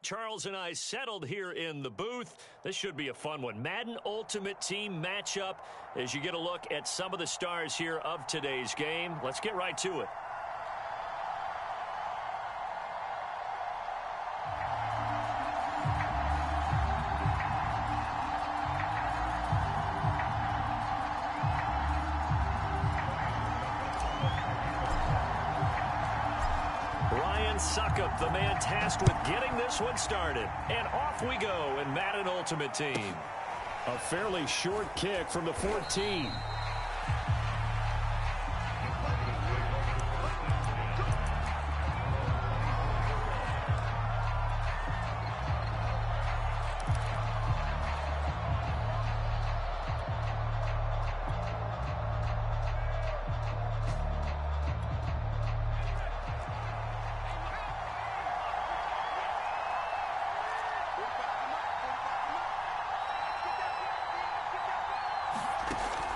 Charles and I settled here in the booth. This should be a fun one. Madden Ultimate Team matchup as you get a look at some of the stars here of today's game. Let's get right to it. Suckup, the man tasked with getting this one started. And off we go in Madden Ultimate Team. A fairly short kick from the 14.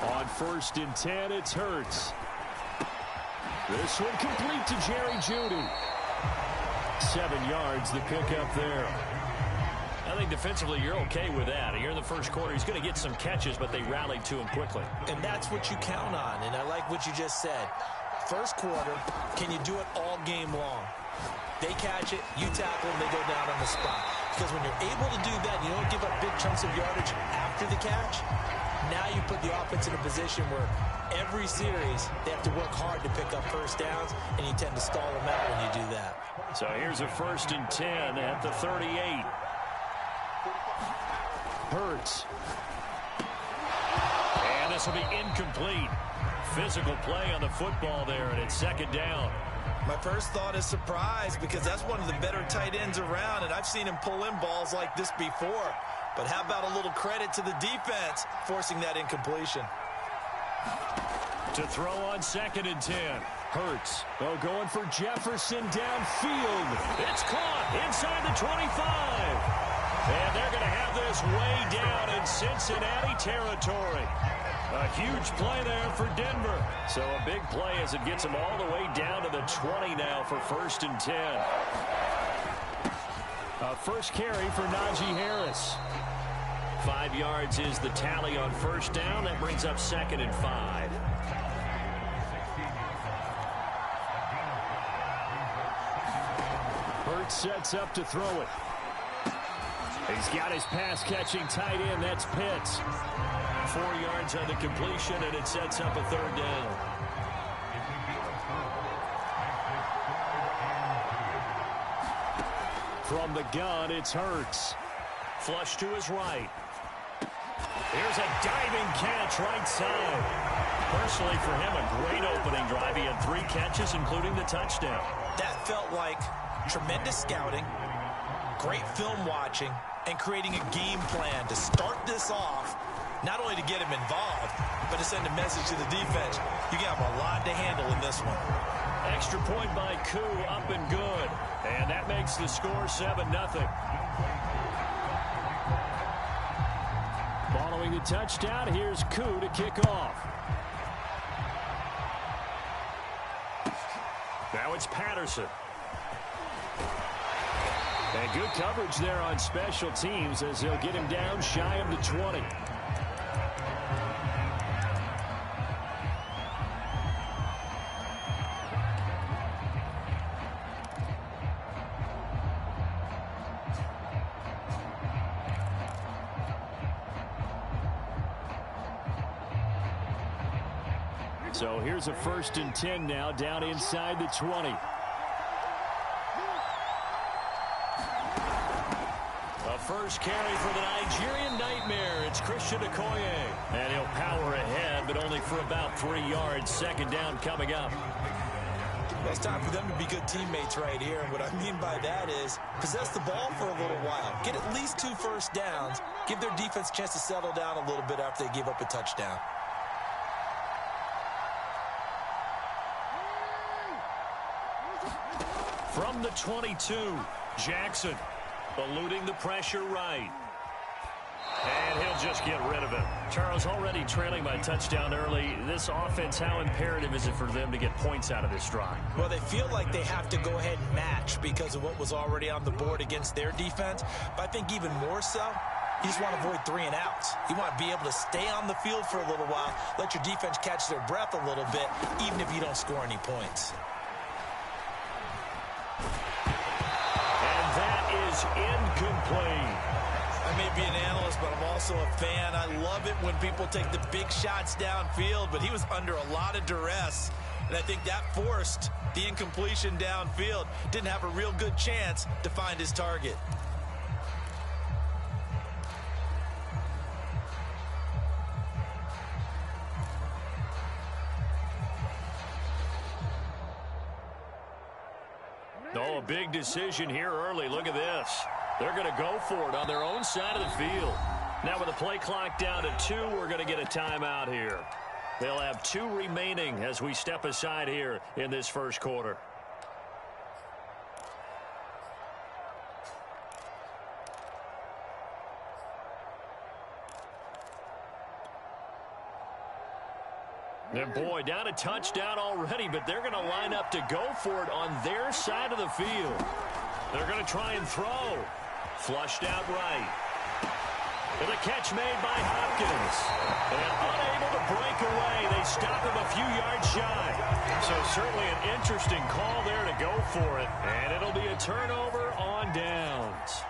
On 1st and 10, it's Hurts. This one complete to Jerry Jeudy. 7 yards, the pickup there. I think defensively you're okay with that. Here in the first quarter, he's going to get some catches, but they rallied to him quickly. And that's what you count on, and I like what you just said. First quarter, can you do it all game long? They catch it, you tackle them, they go down on the spot. Because when you're able to do that, you don't give up big chunks of yardage after the catch. Now you put the offense in a position where every series they have to work hard to pick up first downs, and you tend to stall them out when you do that. So here's a 1st and 10 at the 38. Hurts. And this will be incomplete. Physical play on the football there, and it's 2nd down. My first thought is surprise, because that's one of the better tight ends around, and I've seen him pull in balls like this before. But how about a little credit to the defense forcing that incompletion? To throw on 2nd and 10. Hurts. Oh, going for Jefferson downfield. It's caught inside the 25. And they're going to have this way down in Cincinnati territory. A huge play there for Denver. So a big play as it gets them all the way down to the 20 now for 1st and 10. First carry for Najee Harris. 5 yards is the tally on 1st down. That brings up 2nd and 5. Hurts sets up to throw it. He's got his pass-catching tight end. That's Pitts. 4 yards on the completion, and it sets up a 3rd down. From the gun, it's Hurts. Flush to his right. Here's a diving catch right side. Personally for him, a great opening drive. He had 3 catches, including the touchdown. That felt like tremendous scouting, great film watching, and creating a game plan to start this off, not only to get him involved, but to send a message to the defense. You got a lot to handle in this one. Extra point by Koo, up and good. And that makes the score 7-0. Following the touchdown, here's Koo to kick off. Now it's Patterson. And good coverage there on special teams as they'll get him down shy of the 20. So here's a 1st and 10 now, down inside the 20. A first carry for the Nigerian Nightmare. It's Christian Okoye. And he'll power ahead, but only for about 3 yards. 2nd down coming up. Well, it's time for them to be good teammates right here. And what I mean by that is possess the ball for a little while. Get at least 2 first downs. Give their defense a chance to settle down a little bit after they give up a touchdown. From the 22, Jackson eluding the pressure right. And he'll they'll just get rid of it. Charles, already trailing by touchdown early. This offense, how imperative is it for them to get points out of this drive? Well, they feel like they have to go ahead and match because of what was already on the board against their defense. But I think even more so, you just want to avoid 3 and outs. You want to be able to stay on the field for a little while, let your defense catch their breath a little bit, even if you don't score any points. And that is incomplete. I may be an analyst, but I'm also a fan. I love it when people take the big shots downfield, but he was under a lot of duress, and I think that forced the incompletion downfield. Didn't have a real good chance to find his target. Oh, a big decision here early. Look at this. They're going to go for it on their own side of the field. Now with the play clock down to 2, we're going to get a timeout here. They'll have 2 remaining as we step aside here in this first quarter. And boy, down a touchdown already, but they're going to line up to go for it on their side of the field. They're going to try and throw. Flushed out right. And the catch made by Hopkins. And unable to break away. They stop him a few yards shy. So certainly an interesting call there to go for it. And it'll be a turnover on downs.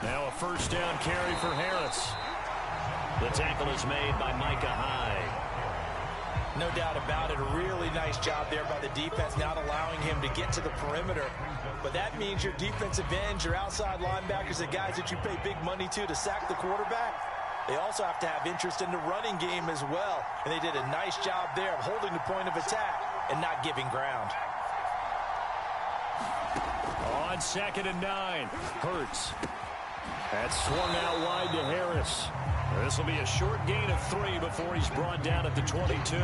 Now a first down carry for Harris. The tackle is made by Micah Hyde. No doubt about it. A really nice job there by the defense, not allowing him to get to the perimeter. But that means your defensive ends, your outside linebackers, the guys that you pay big money to sack the quarterback, they also have to have interest in the running game as well. And they did a nice job there of holding the point of attack and not giving ground. On 2nd and 9, Hurts. That's swung out wide to Harris. This will be a short gain of 3 before he's brought down at the 22.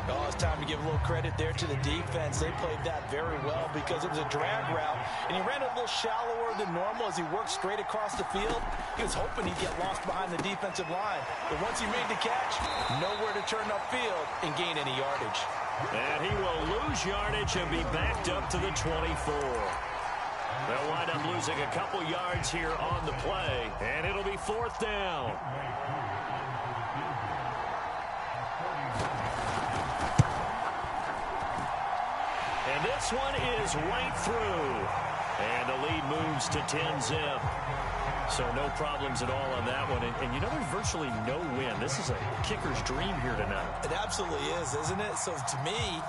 Oh, it's time to give a little credit there to the defense. They played that very well because it was a drag route, and he ran a little shallower than normal as he worked straight across the field. He was hoping he'd get lost behind the defensive line, but once he made the catch, nowhere to turn upfield and gain any yardage. And he will lose yardage and be backed up to the 24. They'll wind up losing a couple yards here on the play, and it'll be 4th down. And this one is right through. And the lead moves to 10-zip. So no problems at all on that one. And you know, there's virtually no win. This is a kicker's dream here tonight. It absolutely is, isn't it? So to me,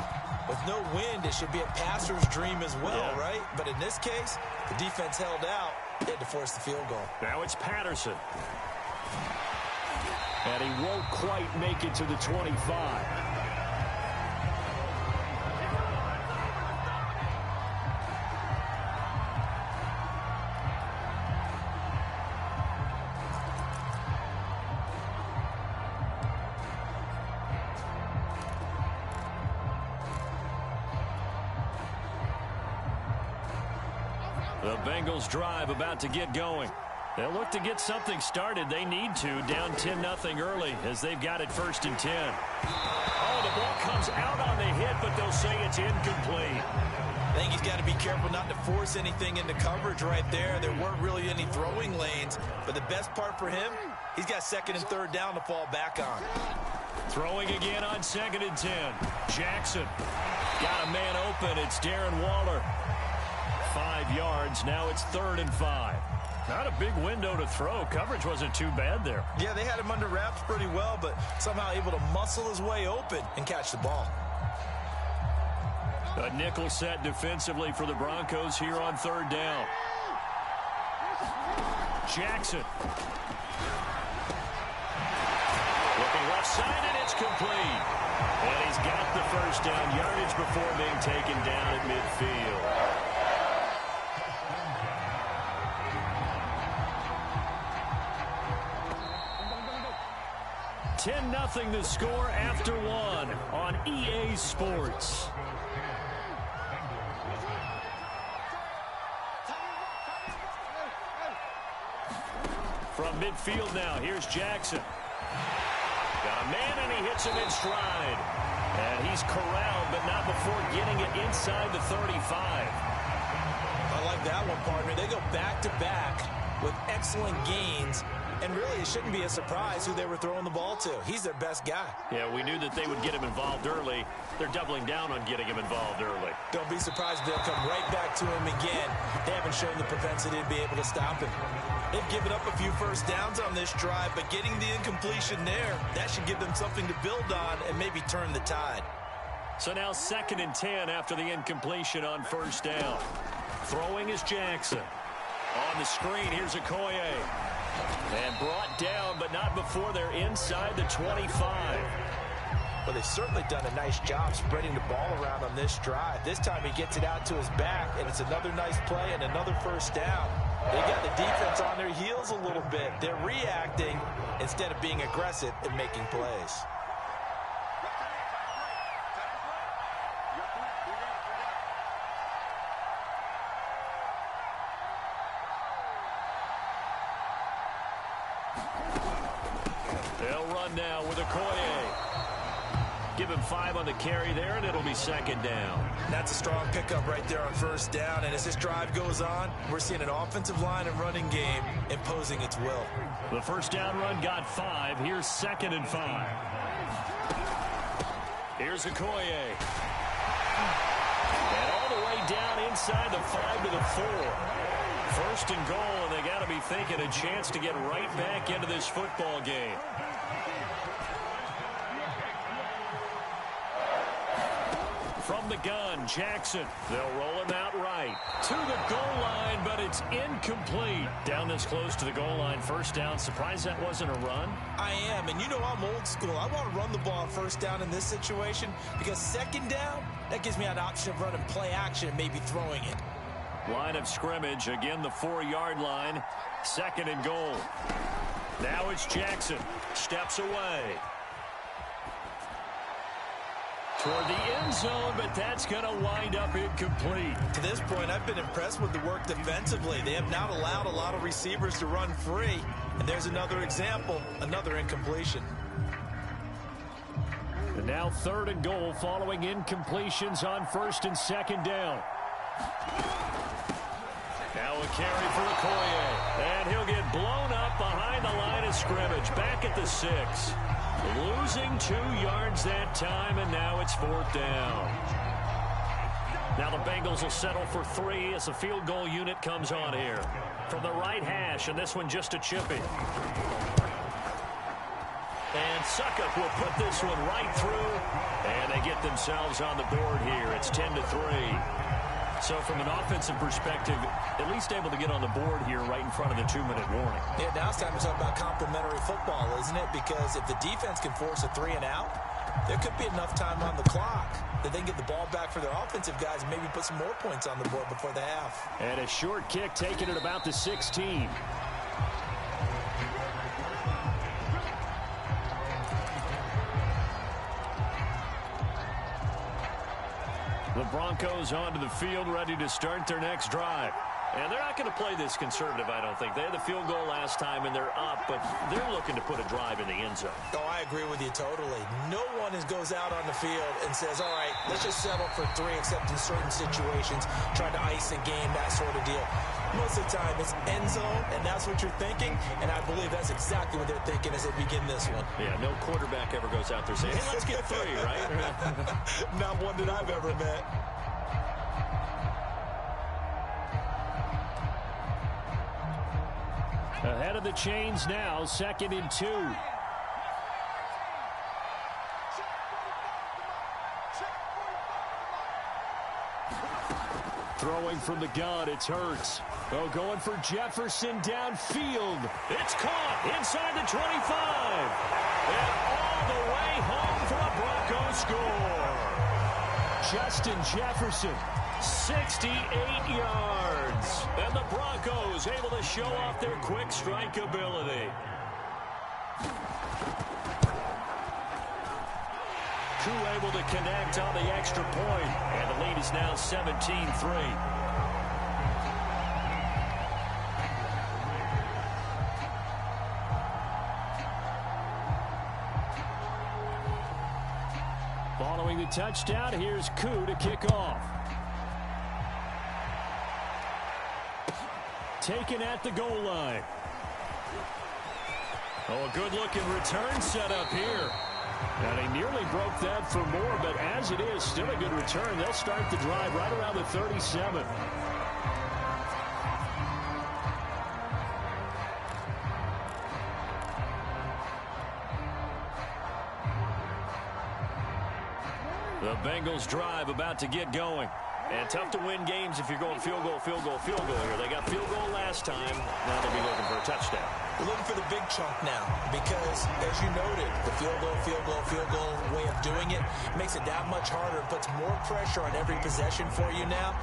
with no wind, it should be a passer's dream as well, right? But in this case, the defense held out. They had to force the field goal. Now it's Patterson. And he won't quite make it to the 25. The Bengals drive about to get going. They'll look to get something started. They need to, down 10-0 early as they've got it 1st and 10. Oh, the ball comes out on the hit, but they'll say it's incomplete. I think he's got to be careful not to force anything into coverage right there. There weren't really any throwing lanes, but the best part for him, he's got 2nd and 3rd down to fall back on. Throwing again on 2nd and 10. Jackson got a man open. It's Darren Waller. 5 yards. Now it's 3rd and 5. Not a big window to throw. Coverage wasn't too bad there. Yeah, they had him under wraps pretty well, but somehow able to muscle his way open and catch the ball. A nickel set defensively for the Broncos here on 3rd down. Jackson. Looking left side, and it's complete. And he's got the 1st down yardage before being taken down at midfield. 10-0 the score after 1 on EA Sports. midfield now. Here's Jackson. Got a man, and he hits him in stride. And he's corralled, but not before getting it inside the 35. I like that one, partner. They go back-to-back with excellent gains. And really, it shouldn't be a surprise who they were throwing the ball to. He's their best guy. Yeah, we knew that they would get him involved early. They're doubling down on getting him involved early. Don't be surprised if they'll come right back to him again. They haven't shown the propensity to be able to stop him. They've given up a few first downs on this drive, but getting the incompletion there, that should give them something to build on and maybe turn the tide. So now 2nd and 10 after the incompletion on first down. Throwing is Jackson. On the screen, here's Okoye. And brought down, but not before they're inside the 25. Well, they've certainly done a nice job spreading the ball around on this drive. This time he gets it out to his back, and it's another nice play and another first down. They got the defense on their heels a little bit. They're reacting instead of being aggressive and making plays. They'll run now with Okoye. Give him 5 on the carry there, and it'll be 2nd down. That's a strong pickup right there on first down. And as this drive goes on, we're seeing an offensive line and running game imposing its will. The first down run got 5. Here's 2nd and 5. Here's Okoye. And all the way down inside the 5 to the 4. 1st and goal, and they got to be thinking a chance to get right back into this football game. From the gun, Jackson. They'll roll him out right. To the goal line, but it's incomplete. Down this close to the goal line, first down. Surprised that wasn't a run? I am, and you know I'm old school. I want to run the ball on first down in this situation because 2nd down, that gives me an option of running play action and maybe throwing it. Line of scrimmage, again the 4-yard line. 2nd and goal. Now it's Jackson. Steps away. Toward the end zone, but that's going to wind up incomplete. To this point, I've been impressed with the work defensively. They have not allowed a lot of receivers to run free. And there's another example, another incompletion. And now 3rd and goal following incompletions on 1st and 2nd down. Now a carry for Okoye. And he'll get blown up behind the line of scrimmage. Back at the 6. Losing 2 yards that time, and now it's 4th down. Now the Bengals will settle for 3 as the field goal unit comes on here. From the right hash, and this one just a chippy. And Succop will put this one right through, and they get themselves on the board here. It's 10-3. So from an offensive perspective, at least able to get on the board here right in front of the 2-minute warning. Yeah, now it's time to talk about complementary football, isn't it? Because if the defense can force a 3 and out, there could be enough time on the clock that they can get the ball back for their offensive guys and maybe put some more points on the board before the half. And a short kick taken at about the 16. The Broncos onto the field, ready to start their next drive. And they're not going to play this conservative, I don't think. They had the field goal last time, and they're up, but they're looking to put a drive in the end zone. Oh, I agree with you totally. No one goes out on the field and says, all right, let's just settle for 3, except in certain situations, trying to ice a game, that sort of deal. Most of the time, it's end zone, and that's what you're thinking, and I believe that's exactly what they're thinking as they begin this one. Yeah, no quarterback ever goes out there saying, hey, let's get 3, right? Not one that I've ever met. Ahead of the chains now, 2nd and 2. Throwing from the gun, it's Hurts. Oh, going for Jefferson downfield. It's caught inside the 25. And all the way home for a Bronco score. Justin Jefferson, 68 yards. And the Broncos able to show off their quick strike ability. Koo able to connect on the extra point. And the lead is now 17-3. Following the touchdown, here's Koo to kick off. Taken at the goal line. Oh, a good-looking return set up here. And he nearly broke that for more, but as it is, still a good return. They'll start the drive right around the 37. The Bengals drive about to get going. And tough to win games if you're going field goal, field goal, field goal here. They got field goal last time. Now they'll be looking for a touchdown. We're looking for the big chunk now because, as you noted, the field goal, field goal, field goal way of doing it makes it that much harder. It puts more pressure on every possession for you now.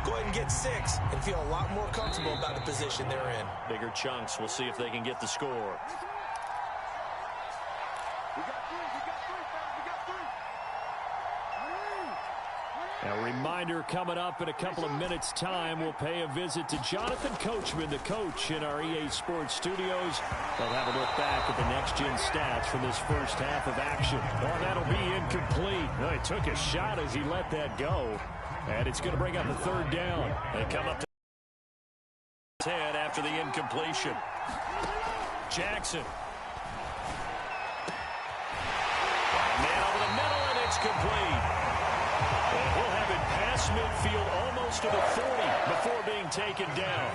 Go ahead and get 6 and feel a lot more comfortable about the position they're in. Bigger chunks. We'll see if they can get the score. A reminder coming up in a couple of minutes' time. We'll pay a visit to Jonathan Coachman, the coach in our EA Sports studios. They'll have a look back at the next-gen stats from this first half of action. Oh, that'll be incomplete. Well, he took a shot as he let that go. And it's going to bring up a third down. They come up to 10 after the incompletion. Jackson. Man over the middle, and it's complete. And he'll have it past midfield almost to the 40 before being taken down.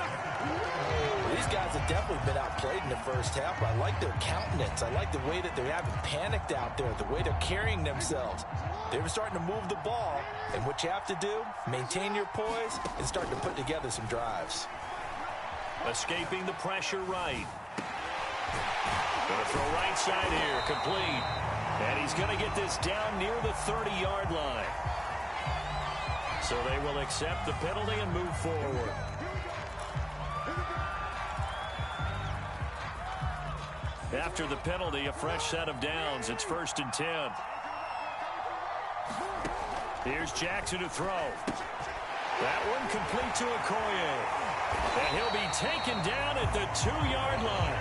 These guys have definitely been outplayed in the first half. I like their countenance. I like the way that they haven't panicked out there, the way they're carrying themselves. They're starting to move the ball, and what you have to do, maintain your poise and start to put together some drives. Escaping the pressure right. Going to throw right side here, complete. And he's going to get this down near the 30-yard line. So they will accept the penalty and move forward. After the penalty, a fresh set of downs. It's 1st and 10. Here's Jackson to throw. That one complete to Okoye. And he'll be taken down at the 2-yard line.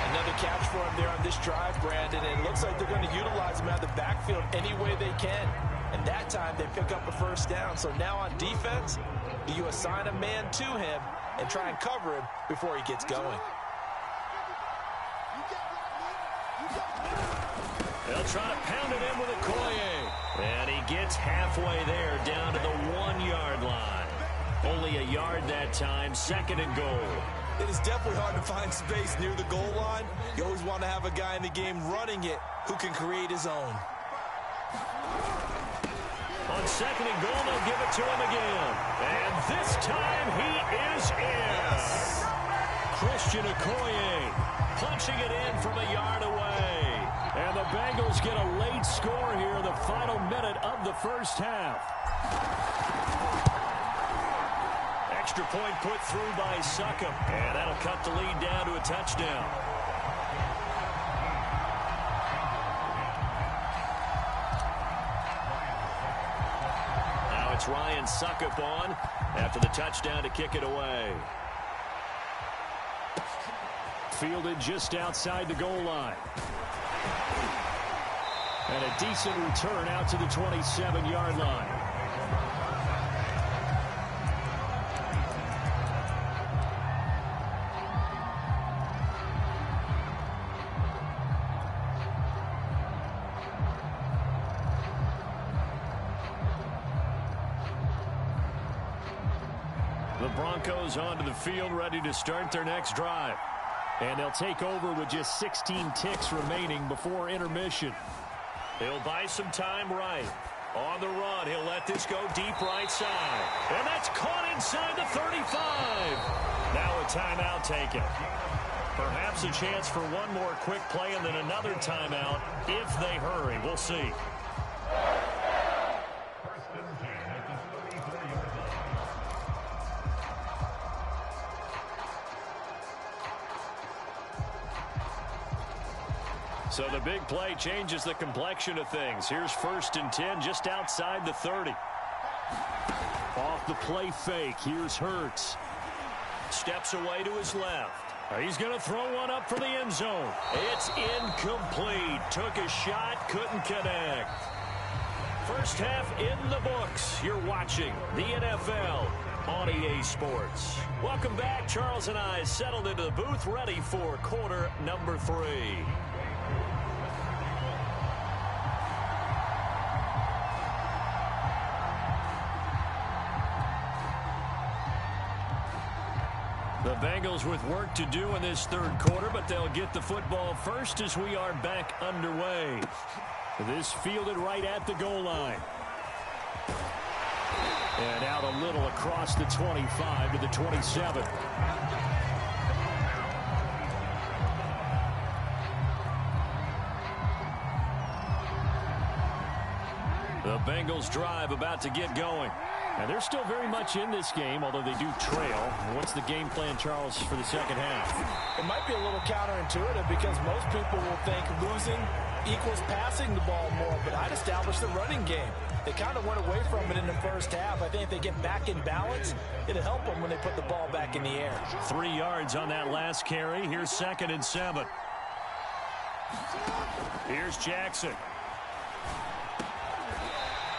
Another catch for him there on this drive, Brandon. And it looks like they're going to utilize him out of the backfield any way they can. And that time they pick up a first down. So now on defense, do you assign a man to him and try and cover him before he gets going? They'll try to pound it in with Okoye. And he gets halfway there down to the 1-yard line. Only a yard that time, 2nd and goal. It is definitely hard to find space near the goal line. You always want to have a guy in the game running it who can create his own. On 2nd and goal, they'll give it to him again. And this time he is in. Christian Okoye punching it in from a yard away. And the Bengals get a late score here in the final minute of the first half. Extra point put through by Succop. And that'll cut the lead down to a touchdown. Now it's Ryan Succop on after the touchdown to kick it away. Fielded just outside the goal line. And a decent return out to the 27-yard line. The Broncos onto the field, ready to start their next drive. And they'll take over with just 16 ticks remaining before intermission. He'll buy some time right. On the run, he'll let this go deep right side. And that's caught inside the 35. Now a timeout taken. Perhaps a chance for one more quick play and then another timeout if they hurry. We'll see. So the big play changes the complexion of things. Here's 1st and 10 just outside the 30. Off the play fake, here's Hurts. Steps away to his left. He's going to throw one up for the end zone. It's incomplete. Took a shot, couldn't connect. First half in the books. You're watching the NFL on EA Sports. Welcome back. Charles and I settled into the booth, ready for quarter number 3. The Bengals with work to do in this third quarter, but they'll get the football first as we are back underway. This fielded right at the goal line. And out a little across the 25 to the 27. The Bengals drive about to get going. And they're still very much in this game, although they do trail. What's the game plan, Charles, for the second half? It might be a little counterintuitive because most people will think losing equals passing the ball more, but I'd establish the running game. They kind of went away from it in the first half. I think if they get back in balance, it'll help them when they put the ball back in the air. 3 yards on that last carry. Here's 2nd and 7. Here's Jackson.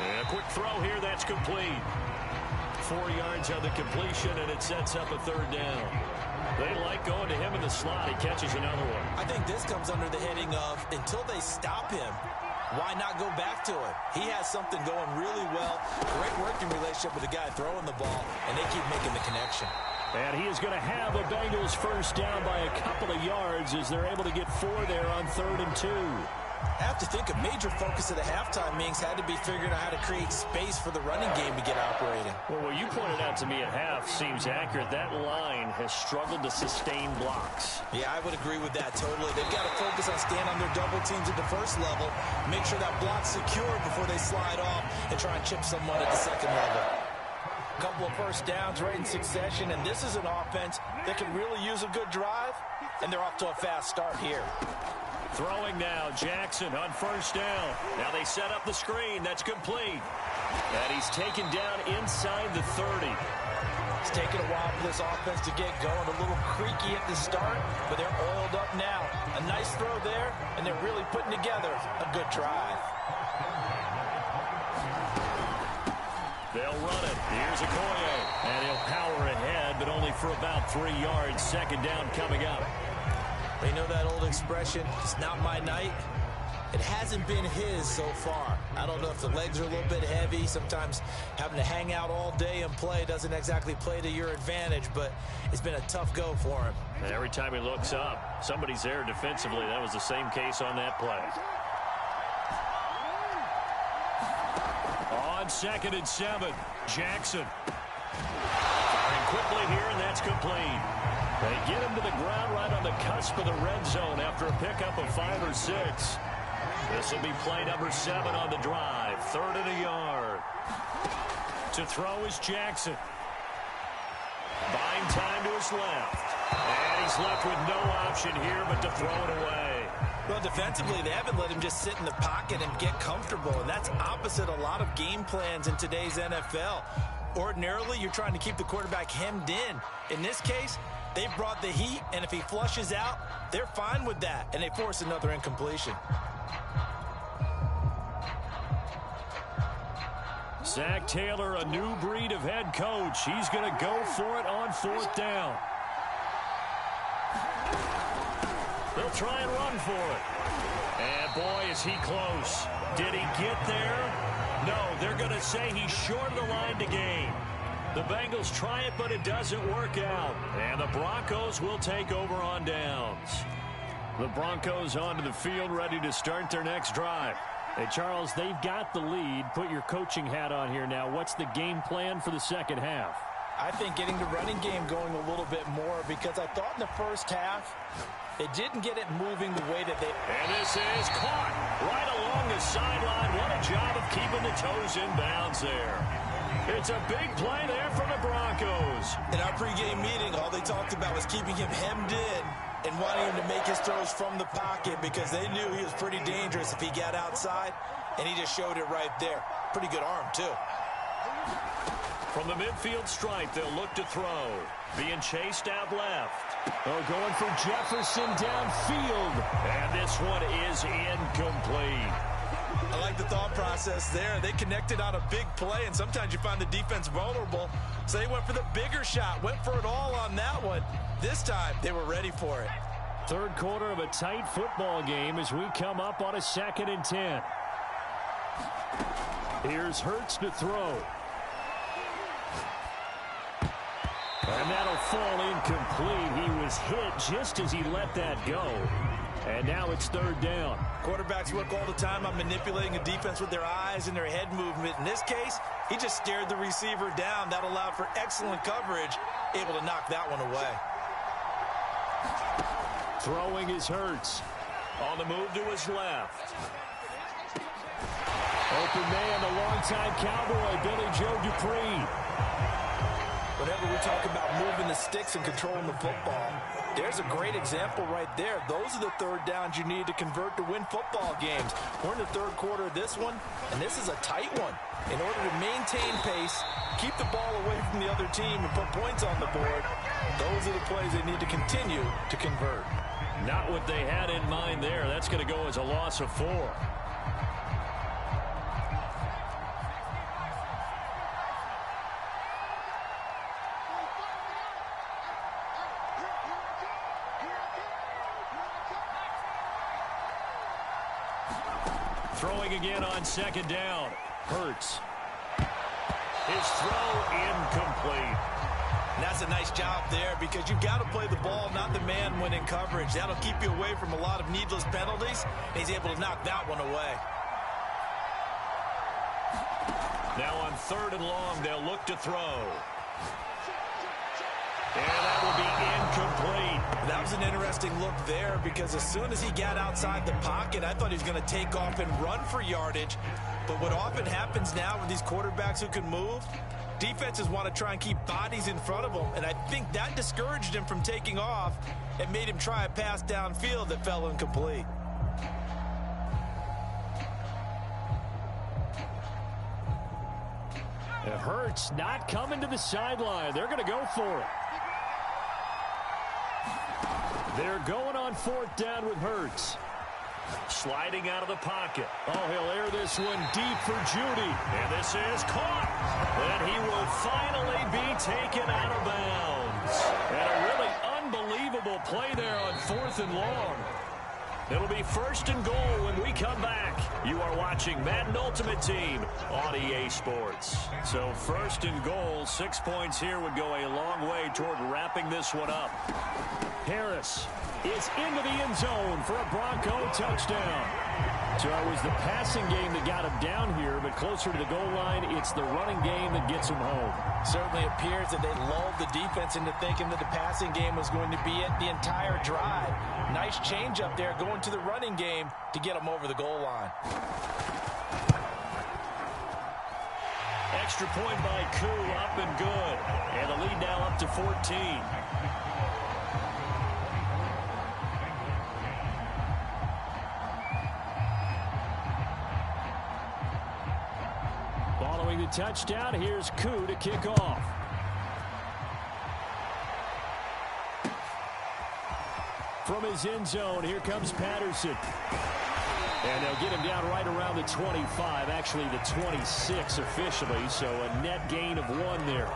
And a quick throw here, that's complete. 4 yards on the completion, and it sets up a 3rd down. They like going to him in the slot. He catches another one. I think this comes under the heading of until they stop him, why not go back to it? He has something going really well. Great working relationship with the guy throwing the ball, and they keep making the connection. And he is going to have the Bengals first down by a couple of yards as they're able to get 4 there on 3rd and 2. I have to think a major focus of the halftime meetings had to be figuring out how to create space for the running game to get operating. Well, what you pointed out to me at half seems accurate. That line has struggled to sustain blocks. Yeah, I would agree with that totally. They've got to focus on staying on their double teams at the first level, make sure that block's secure before they slide off and try and chip someone at the second level. A couple of first downs right in succession, and this is an offense that can really use a good drive, and they're off to a fast start here. Throwing now, Jackson on first down. Now they set up the screen. That's complete. And he's taken down inside the 30. It's taken a while for this offense to get going. A little creaky at the start, but they're oiled up now. A nice throw there, and they're really putting together a good drive. They'll run it. Here's Okoye. And he'll power ahead, but only for about 3 yards. 2nd down coming up. They know that old expression, it's not my night. It hasn't been his so far. I don't know if the legs are a little bit heavy. Sometimes having to hang out all day and play doesn't exactly play to your advantage, but it's been a tough go for him. And every time he looks up, somebody's there defensively. That was the same case on that play. On 2nd and 7, Jackson. Firing quickly here, and that's complete. They get him to the ground right on the cusp of the red zone after a pickup of 5 or 6. This will be play number 7 on the drive. 3rd and a yard. To throw is Jackson. Buying time to his left. And he's left with no option here but to throw it away. Well, defensively, they haven't let him just sit in the pocket and get comfortable, and that's opposite a lot of game plans in today's NFL. Ordinarily, you're trying to keep the quarterback hemmed in. In this case, they brought the heat, and if he flushes out, they're fine with that, and they force another incompletion. Zach Taylor, a new breed of head coach. He's going to go for it on 4th down. They'll try and run for it. And boy, is he close. Did he get there? No, they're going to say he's short of the line to gain. The Bengals try it, but it doesn't work out. And the Broncos will take over on downs. The Broncos onto the field, ready to start their next drive. Hey, Charles, they've got the lead. Put your coaching hat on here now. What's the game plan for the second half? I think getting the running game going a little bit more, because I thought in the first half they didn't get it moving the way that they... And this is caught right along the sideline. What a job of keeping the toes in bounds there. It's a big play there for the Broncos. In our pregame meeting, all they talked about was keeping him hemmed in and wanting him to make his throws from the pocket because they knew he was pretty dangerous if he got outside, and he just showed it right there. Pretty good arm, too. From the midfield stripe, they'll look to throw. Being chased out left. Oh, going for Jefferson downfield. And this one is incomplete. I like the thought process there. They connected on a big play, and sometimes you find the defense vulnerable. So they went for the bigger shot, went for it all on that one. This time, they were ready for it. Third quarter of a tight football game as we come up on a 2nd and 10. Here's Hurts to throw. And that'll fall incomplete. He was hit just as he let that go. And now it's 3rd down. Quarterbacks work all the time on manipulating a defense with their eyes and their head movement. In this case, he just stared the receiver down. That allowed for excellent coverage, able to knock that one away. Throwing is Hurts. On the move to his left. Open man, the longtime Cowboy, Billy Joe Dupree. Whenever we talk about moving the sticks and controlling the football, there's a great example right there. Those are the 3rd downs you need to convert to win football games. We're in the 3rd quarter of this one, and this is a tight one. In order to maintain pace, keep the ball away from the other team, and put points on the board, those are the plays they need to continue to convert. Not what they had in mind there. That's going to go as a loss of 4. Throwing again on 2nd down. Hurts. His throw incomplete. And that's a nice job there because you've got to play the ball, not the man when in coverage. That'll keep you away from a lot of needless penalties. And he's able to knock that one away. Now on 3rd and long, they'll look to throw. And that will be incomplete. That was an interesting look there because as soon as he got outside the pocket, I thought he was going to take off and run for yardage. But what often happens now with these quarterbacks who can move, defenses want to try and keep bodies in front of them. And I think that discouraged him from taking off and made him try a pass downfield that fell incomplete. If Hurts not coming to the sideline, they're going to go for it. They're going on 4th down with Hurts. Sliding out of the pocket. Oh, he'll air this one deep for Judy. And this is caught. And he will finally be taken out of bounds. And a really unbelievable play there on 4th and long. It'll be 1st and goal when we come back. You are watching Madden Ultimate Team on EA Sports. So 1st and goal, 6 points here would go a long way toward wrapping this one up. Harris is into the end zone for a Bronco touchdown. So it was the passing game that got him down here, but closer to the goal line, it's the running game that gets him home. Certainly appears that they lulled the defense into thinking that the passing game was going to be it the entire drive. Nice change up there going to the running game to get him over the goal line. Extra point by Koo, up and good. And the lead now up to 14. Following the touchdown, here's Koo to kick off. From his end zone, here comes Patterson. And they'll get him down right around the 25, actually the 26 officially, so a net gain of 1 there.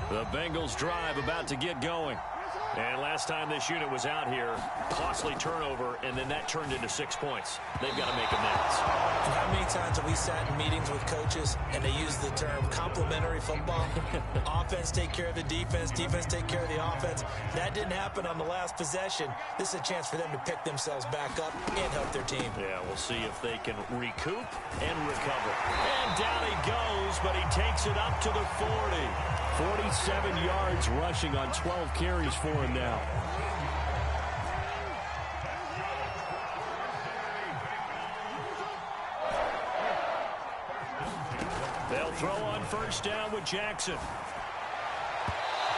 The Bengals drive about to get going. And last time this unit was out here, costly turnover, and then that turned into 6 points. They've got to make amends. And how many times have we sat in meetings with coaches and they use the term complementary football? Offense take care of the defense, defense take care of the offense. That didn't happen on the last possession. This is a chance for them to pick themselves back up and help their team. Yeah, we'll see if they can recoup and recover. And down he goes, but he takes it up to the 40. 47 yards rushing on 12 carries for him now. They'll throw on 1st down with Jackson.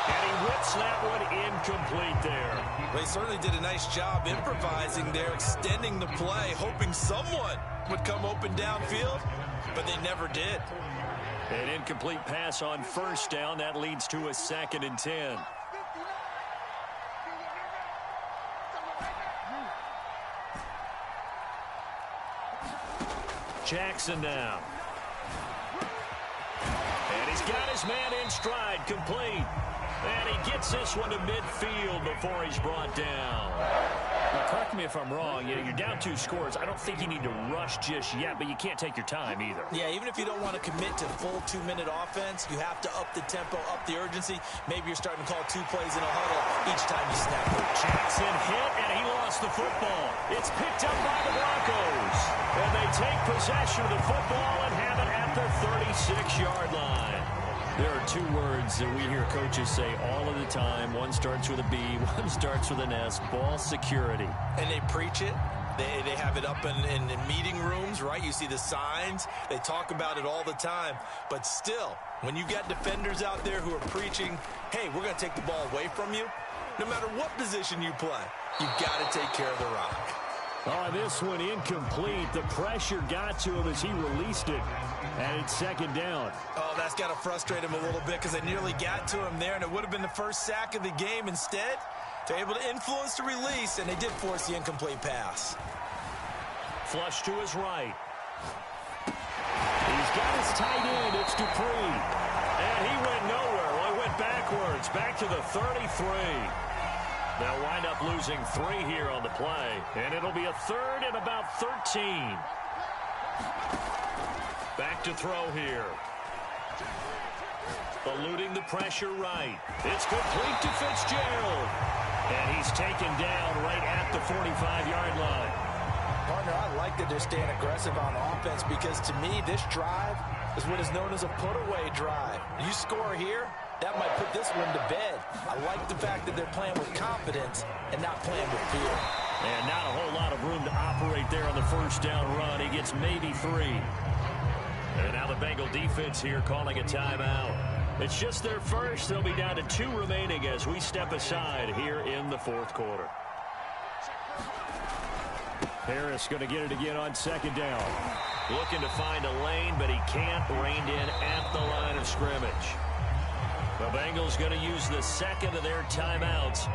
And he whips that one incomplete there. They certainly did a nice job improvising there, extending the play, hoping someone would come open downfield, but they never did. An incomplete pass on 1st down. That leads to a 2nd and 10. Jackson now. And he's got his man in stride, complete. And he gets this one to midfield before he's brought down. Now, correct me if I'm wrong. You're down 2 scores. I don't think you need to rush just yet, but you can't take your time either. Yeah, even if you don't want to commit to full 2-minute offense, you have to up the tempo, up the urgency. Maybe you're starting to call 2 plays in a huddle each time you snap it. Jackson hit, and he lost the football. It's picked up by the Broncos. And they take possession of the football and have it at their 36-yard line. There are 2 words that we hear coaches say all of the time. One starts with a B, one starts with an S, ball security. And they preach it. They have it up in meeting rooms, right? You see the signs. They talk about it all the time. But still, when you've got defenders out there who are preaching, hey, we're going to take the ball away from you, no matter what position you play, you've got to take care of the rock. Oh, this one incomplete. The pressure got to him as he released it. And it's 2nd down. Oh, that's got to frustrate him a little bit because they nearly got to him there, and it would have been the first sack of the game. Instead, they're able to influence the release, and they did force the incomplete pass. Flush to his right. He's got his tight end. It's Dupree. And he went nowhere. Well, he went backwards, back to the 33. They'll wind up losing 3 here on the play, and it'll be a 3rd and about 13. Back to throw here. Eluding the pressure right. It's complete to Fitzgerald. And he's taken down right at the 45-yard line. Partner, I like that they're staying aggressive on offense because, to me, this drive is what is known as a put-away drive. You score here, that might put this one to bed. I like the fact that they're playing with confidence and not playing with fear. And not a whole lot of room to operate there on the first down run. He gets maybe 3. And now the Bengal defense here calling a timeout. It's just their first. They'll be down to 2 remaining as we step aside here in the 4th quarter. Harris going to get it again on 2nd down. Looking to find a lane, but he can't. Reined in at the line of scrimmage. The Bengals going to use the 2nd of their timeouts.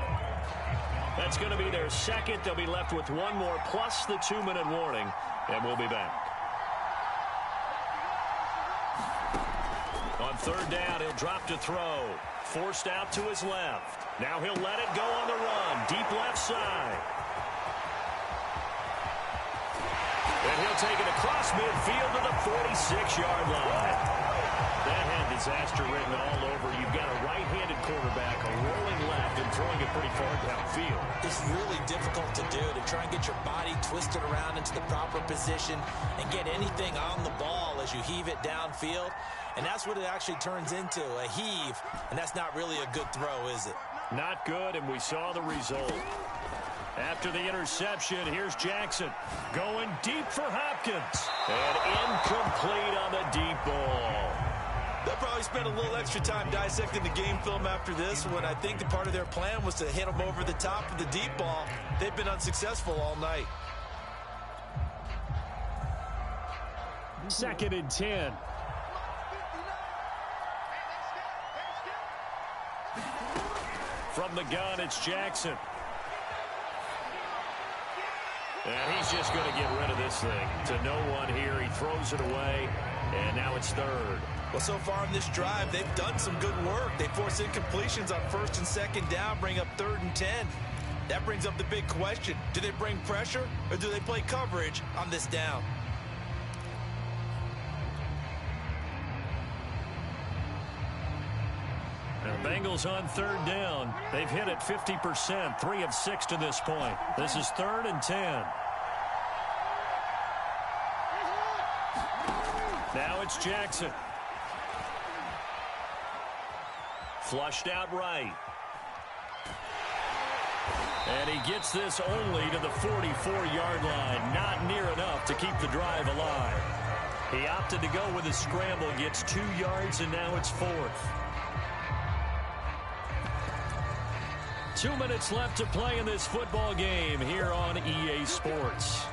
That's going to be their 2nd. They'll be left with 1 more plus the 2-minute warning, and we'll be back. On 3rd down, he'll drop to throw. Forced out to his left. Now he'll let it go on the run. Deep left side. And he'll take it across midfield to the 46-yard line. That had disaster written all over. You've got a right-handed quarterback, a rolling left, and throwing it pretty far downfield. It's really difficult to do, to try and get your body twisted around into the proper position and get anything on the ball as you heave it downfield. And that's what it actually turns into, a heave. And that's not really a good throw, is it? Not good, and we saw the result. After the interception, here's Jackson going deep for Hopkins. And incomplete on the deep ball. They'll probably spend a little extra time dissecting the game film after this when I think the part of their plan was to hit them over the top of the deep ball. They've been unsuccessful all night. 2nd and 10. From the gun, it's Jackson. And he's just going to get rid of this thing to no one here. He throws it away, and now it's 3rd. Well, so far in this drive, they've done some good work. They force incompletions on 1st and 2nd down, bring up 3rd and 10. That brings up the big question. Do they bring pressure, or do they play coverage on this down? The Bengals on 3rd down. They've hit it 50%, 3 of 6 to this point. This is 3rd and 10. Now it's Jackson. Flushed out right. And he gets this only to the 44-yard line. Not near enough to keep the drive alive. He opted to go with a scramble, gets 2 yards, and now it's 4th. 2 minutes left to play in this football game here on EA Sports.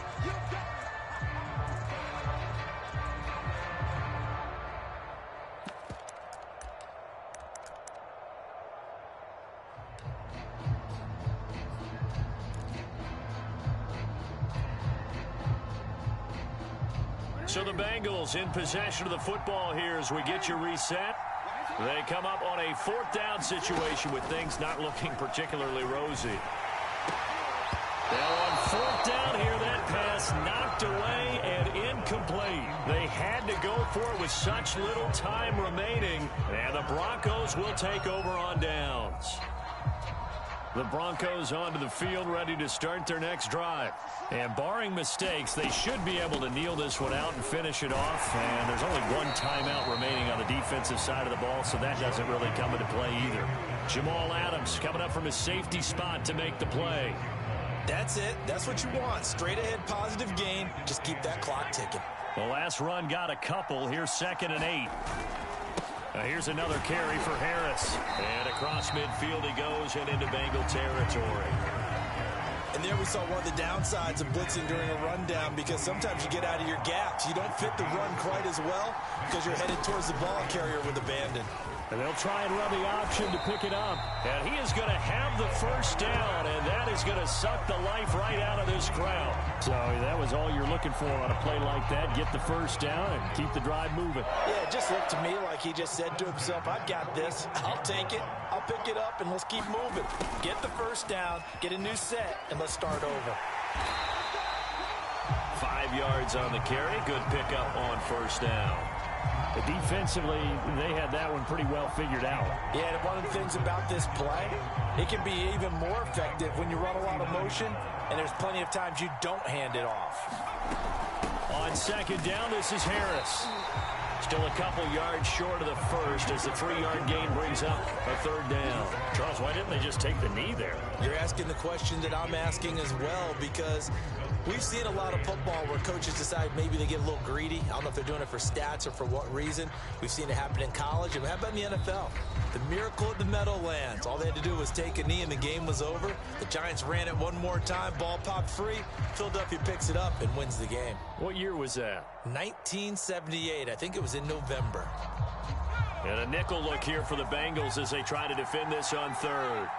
So the Bengals in possession of the football here as we get you reset. They come up on a fourth down situation with things not looking particularly rosy. Now on fourth down here, that pass knocked away and incomplete. They had to go for it with such little time remaining, and the Broncos will take over on downs. The Broncos onto the field, ready to start their next drive. And barring mistakes, they should be able to kneel this one out and finish it off. And there's only one timeout remaining on the defensive side of the ball, so that doesn't really come into play either. Jamal Adams coming up from his safety spot to make the play. That's it. That's what you want. Straight ahead positive gain. Just keep that clock ticking. The last run got a couple. Here's 2nd and 8. Here's another carry for Harris. And across midfield he goes and into Bengal territory. And there we saw one of the downsides of blitzing during a rundown, because sometimes you get out of your gaps. You don't fit the run quite as well because you're headed towards the ball carrier with abandon. And they'll try and run the option to pick it up. And he is going to have the first down, and that is going to suck the life right out of this crowd. So that was all you're looking for on a play like that. Get the first down and keep the drive moving. Yeah, it just looked to me like he just said to himself, I've got this. I'll take it. I'll pick it up, and let's keep moving. Get the first down, get a new set, and let's start over. 5 yards on the carry. Good pickup on first down. Defensively, they had that one pretty well figured out. Yeah, and one of the things about this play, it can be even more effective when you run a lot of motion, and there's plenty of times you don't hand it off. On 2nd down, this is Harris. Still a couple yards short of the first as the 3-yard gain brings up a 3rd down. Charles, why didn't they just take the knee there? You're asking the question that I'm asking as well, because we've seen a lot of football where coaches decide maybe they get a little greedy. I don't know if they're doing it for stats or for what reason. We've seen it happen in college, and how about in the NFL? The miracle at the Meadowlands. All they had to do was take a knee, and the game was over. The Giants ran it one more time. Ball popped free. Philadelphia picks it up and wins the game. What year was that? 1978. I think it was in November. And a nickel look here for the Bengals as they try to defend this on 3rd.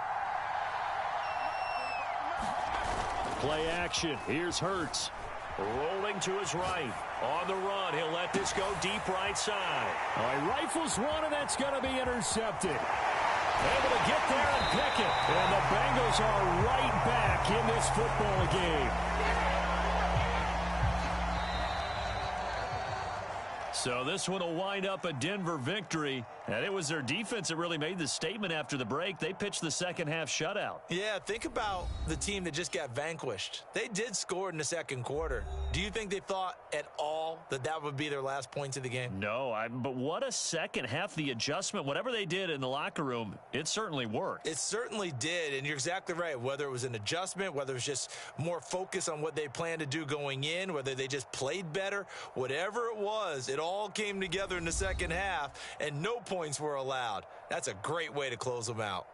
Play action. Here's Hurts. Rolling to his right. On the run, he'll let this go deep right side. All right, rifles one, and that's going to be intercepted. Able to get there and pick it. And the Bengals are right back in this football game. So this one will wind up a Denver victory. And it was their defense that really made the statement after the break. They pitched the second half shutout. Yeah, think about the team that just got vanquished. They did score in the second quarter. Do you think they thought at all that that would be their last points of the game? No, but what a second half. The adjustment, whatever they did in the locker room, it certainly worked. It certainly did, and you're exactly right. Whether it was an adjustment, whether it was just more focus on what they planned to do going in, whether they just played better, whatever it was, it all came together in the second half, and no points were allowed. That's a great way to close them out.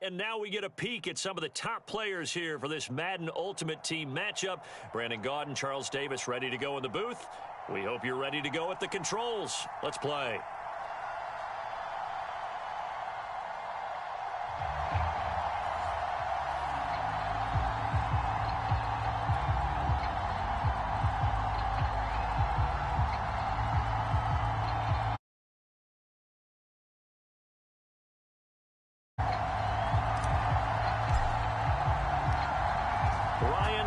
And now we get a peek at some of the top players here for this Madden Ultimate Team matchup. Brandon Gaudin, Charles Davis ready to go in the booth. We hope you're ready to go at the controls. Let's play.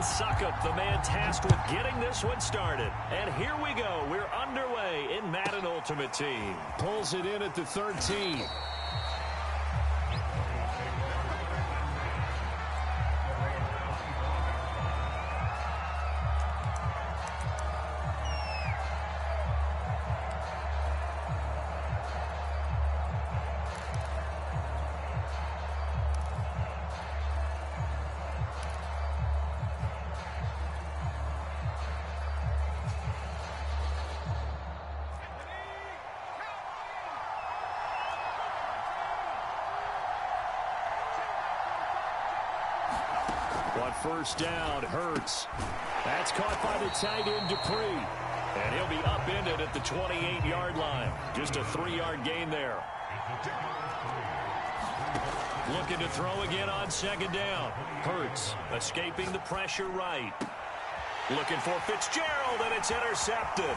Suckup, the man tasked with getting this one started. And here we go. We're underway in Madden Ultimate Team. Pulls it in at the 13. First down, Hurts. That's caught by the tight end, Dupree. And he'll be upended at the 28-yard line. Just a 3-yard gain there. Looking to throw again on second down. Hurts escaping the pressure right. Looking for Fitzgerald, and it's intercepted.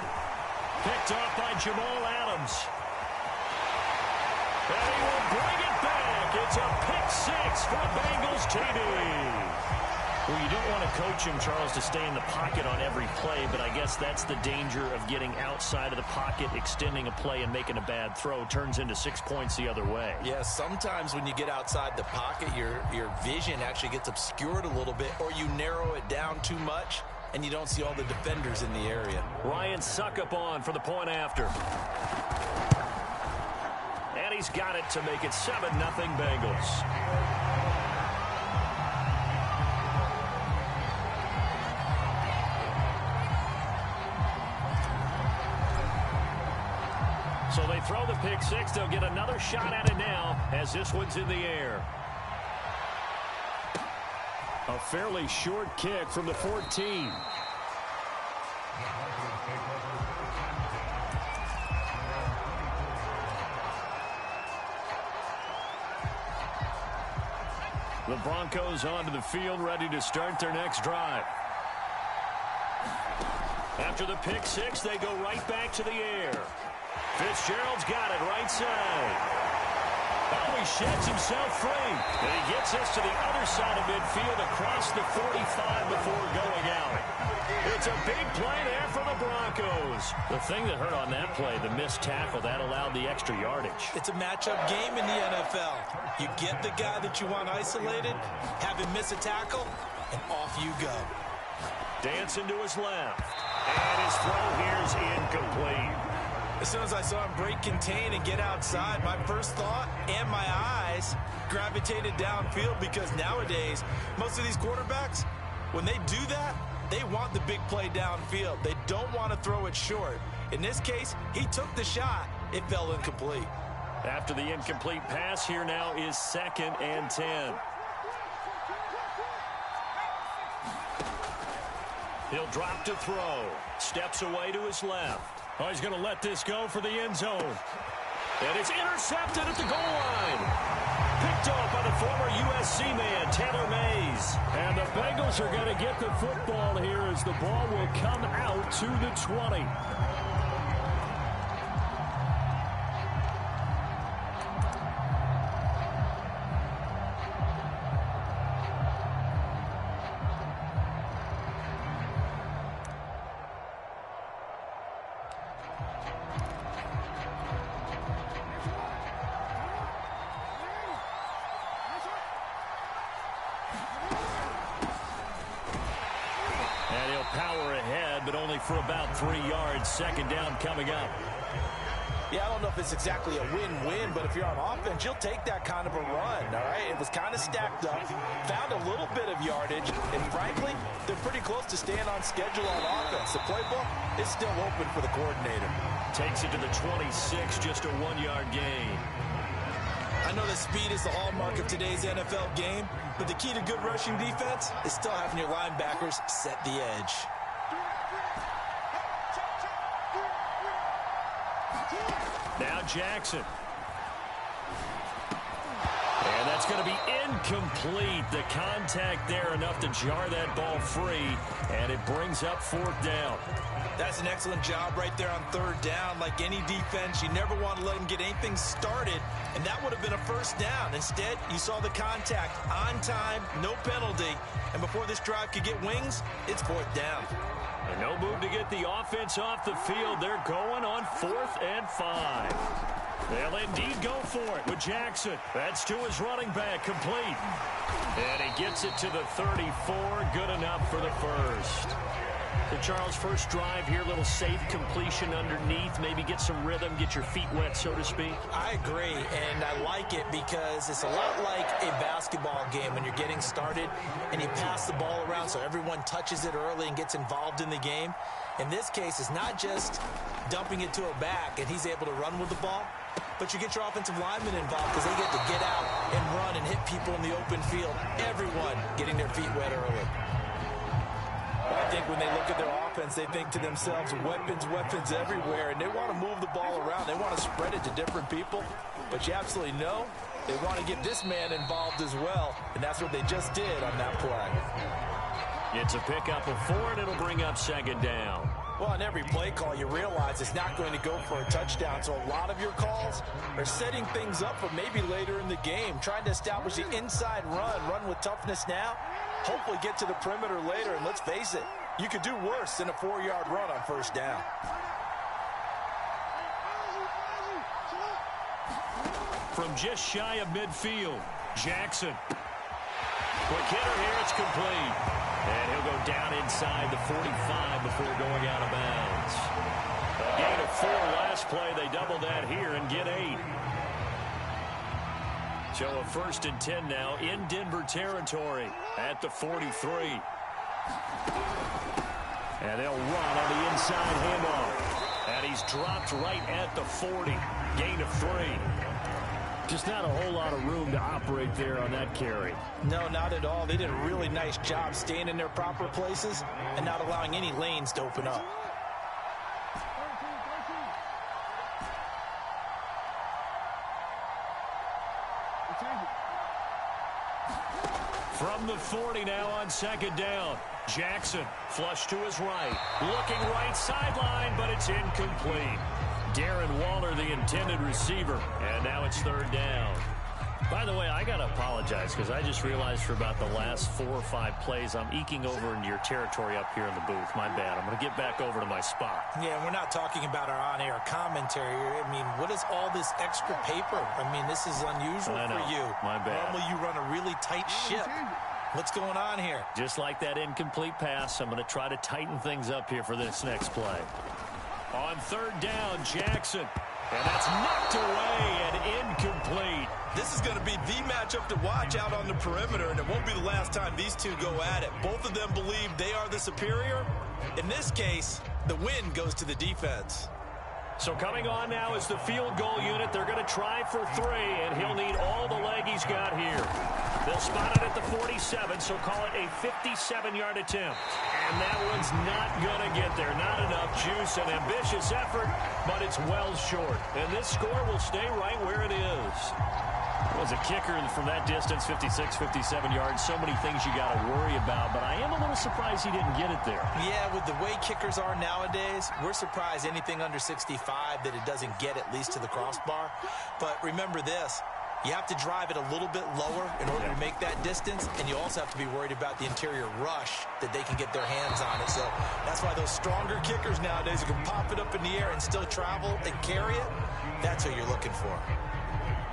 Picked off by Jamal Adams. And he will bring it back. It's a pick-6 for Bengals TD. Well, you don't want to coach him, Charles, to stay in the pocket on every play, but I guess that's the danger of getting outside of the pocket, extending a play, and making a bad throw. Turns into 6 points the other way. Yeah, sometimes when you get outside the pocket, your vision actually gets obscured a little bit, or you narrow it down too much, and you don't see all the defenders in the area. Ryan Suckup on for the point after. And he's got it to make it 7-0 Bengals. So they throw the pick-6. They'll get another shot at it now as this one's in the air. A fairly short kick from the 14. The Broncos onto the field, ready to start their next drive. After the pick-6, they go right back to the air. Fitzgerald's got it right side. Oh, he sheds himself free. And he gets us to the other side of midfield across the 45 before going out. It's a big play there for the Broncos. The thing that hurt on that play, the missed tackle, that allowed the extra yardage. It's a matchup game in the NFL. You get the guy that you want isolated, have him miss a tackle, and off you go. Dancing to his left. And his throw here is incomplete. As soon as I saw him break contain and get outside, my first thought and my eyes gravitated downfield, because nowadays, most of these quarterbacks, when they do that, they want the big play downfield. They don't want to throw it short. In this case, he took the shot. It fell incomplete. After the incomplete pass, here now is 2nd and 10. He'll drop to throw. Steps away to his left. Oh, he's going to let this go for the end zone. And it's intercepted at the goal line. Picked off by the former USC man, Taylor Mays. And the Bengals are going to get the football here as the ball will come out to the 20. Power ahead, but only for about 3 yards. 2nd down coming up. Yeah, I don't know if it's exactly a win-win, but if you're on offense, you'll take that kind of a run, all right? It was kind of stacked up, found a little bit of yardage, and frankly, they're pretty close to staying on schedule on offense. The playbook is still open for the coordinator. Takes it to the 26, just a 1-yard gain. I know that speed is the hallmark of today's NFL game, but the key to good rushing defense is still having your linebackers set the edge. Now Jackson. And that's going to be incomplete. The contact there enough to jar that ball free, and it brings up 4th down. That's an excellent job right there on 3rd down. Like any defense, you never want to let them get anything started, and that would have been a 1st down. Instead, you saw the contact on time, no penalty, and before this drive could get wings, it's 4th down. And no move to get the offense off the field. They're going on 4th and 5. They'll indeed go for it with Jackson. That's to his running back, complete. And he gets it to the 34, good enough for the first. So, Charles, first drive here, little safe completion underneath. Maybe get some rhythm, get your feet wet, so to speak. I agree, and I like it because it's a lot like a basketball game when you're getting started and you pass the ball around so everyone touches it early and gets involved in the game. In this case, it's not just dumping it to a back and he's able to run with the ball, but you get your offensive linemen involved because they get to get out and run and hit people in the open field. Everyone getting their feet wet early. I think when they look at their offense, they think to themselves, weapons, weapons everywhere, and they want to move the ball around. They want to spread it to different people, but you absolutely know they want to get this man involved as well, and that's what they just did on that play. It's a pickup of 4, and it'll bring up 2nd down. Well, on every play call, you realize it's not going to go for a touchdown, so a lot of your calls are setting things up for maybe later in the game, trying to establish the inside run with toughness now, hopefully get to the perimeter later, and let's face it, you could do worse than a 4-yard run on 1st down. From just shy of midfield, Jackson. Quick hitter here, it's complete. And he'll go down inside the 45 before going out of bounds. A gain of 4 last play. They double that here and get 8. So a 1st and 10 now in Denver territory at the 43. And they'll run on the inside handoff. And he's dropped right at the 40. Gain of 3. Just not a whole lot of room to operate there on that carry. No, not at all. They did a really nice job staying in their proper places and not allowing any lanes to open up. From the 40 now on 2nd down. Jackson, flush to his right. Looking right sideline, but it's incomplete. Darren Waller, the intended receiver. And now it's 3rd down. By the way, I got to apologize because I just realized for about the last 4 or 5 plays, I'm eking over into your territory up here in the booth. My bad. I'm going to get back over to my spot. Yeah, we're not talking about our on-air commentary. I mean, what is all this extra paper? I mean, this is unusual for you. My bad. Normally you run a really tight ship. What's going on here? Just like that incomplete pass, I'm going to try to tighten things up here for this next play. On 3rd down, Jackson. And that's knocked away and incomplete. This is going to be the matchup to watch out on the perimeter, and it won't be the last time these two go at it. Both of them believe they are the superior. In this case, the win goes to the defense. So coming on now is the field goal unit. They're going to try for 3, and he'll need all the leg he's got here. They'll spot it at the 47, so call it a 57-yard attempt. And that one's not going to get there. Not enough juice, an ambitious effort, but it's well short. And this score will stay right where it is. Was a kicker from that distance, 56, 57 yards. So many things you got to worry about, but I am a little surprised he didn't get it there. Yeah, with the way kickers are nowadays, we're surprised anything under 65 that it doesn't get at least to the crossbar. But remember this, you have to drive it a little bit lower in order to make that distance, and you also have to be worried about the interior rush that they can get their hands on it. So that's why those stronger kickers nowadays who can pop it up in the air and still travel and carry it, that's what you're looking for.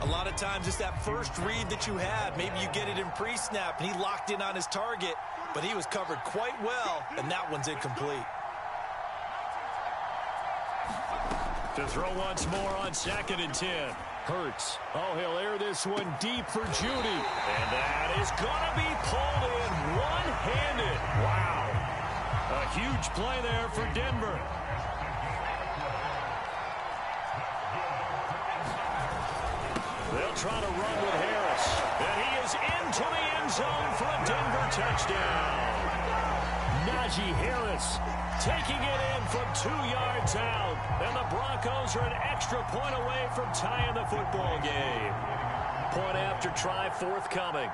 A lot of times it's that first read that you had. Maybe you get it in pre-snap, and he locked in on his target, but he was covered quite well, and that one's incomplete. To throw once more on 2nd and 10. Hurts. Oh, he'll air this one deep for Judy. And that is going to be pulled in one-handed. Wow. A huge play there for Denver. They'll try to run with Harris. And he is into the end zone for a Denver touchdown. Najee Harris taking it in from 2 yards out. And the Broncos are an extra point away from tying the football game. Point after try forthcoming.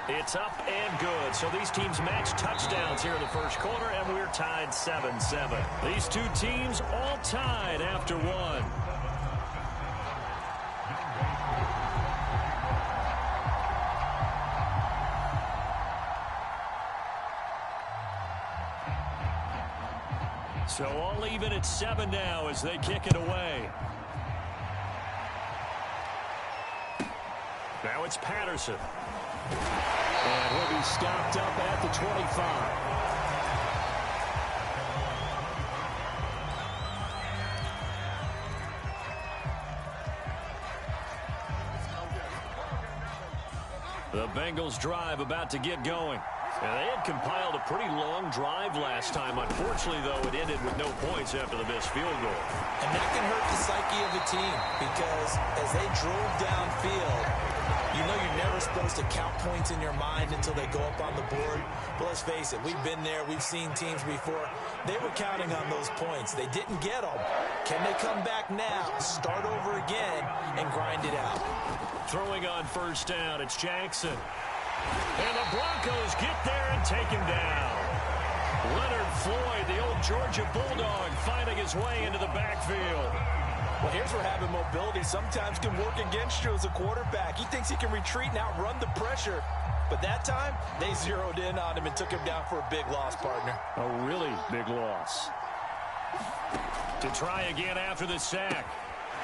It's up and good. So these teams match touchdowns here in the first quarter, and we're tied 7-7. These two teams all tied after one. So all even at 7 now as they kick it away. Now it's Patterson. And he'll be stopped up at the 25. The Bengals drive about to get going. And they had compiled a pretty long drive last time. Unfortunately, though, it ended with no points after the missed field goal. And that can hurt the psyche of a team because as they drove downfield, you know you're never supposed to count points in your mind until they go up on the board. But let's face it, we've been there. We've seen teams before. They were counting on those points. They didn't get them. Can they come back now, start over again, and grind it out? Throwing on first down, it's Jackson. And the Broncos get there and take him down. Leonard Floyd, the old Georgia Bulldog, finding his way into the backfield. Well, here's where having mobility sometimes can work against you as a quarterback. He thinks he can retreat and outrun the pressure. But that time, they zeroed in on him and took him down for a big loss, partner. A really big loss. To try again after the sack.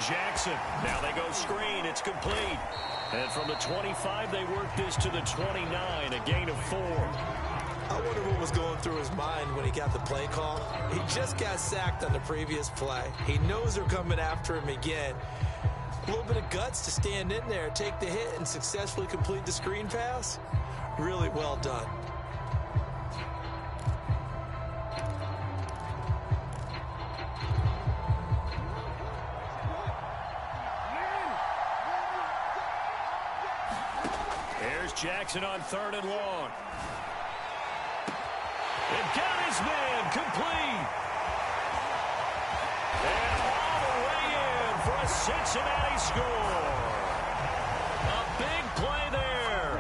Jackson. Now they go screen. It's complete. And from the 25, they work this to the 29, a gain of 4. I wonder what was going through his mind when he got the play call. He just got sacked on the previous play. He knows they're coming after him again. A little bit of guts to stand in there, take the hit, and successfully complete the screen pass. Really well done. Here's Jackson on 3rd and long. And got his man complete. And all the way in for a Cincinnati score. A big play there.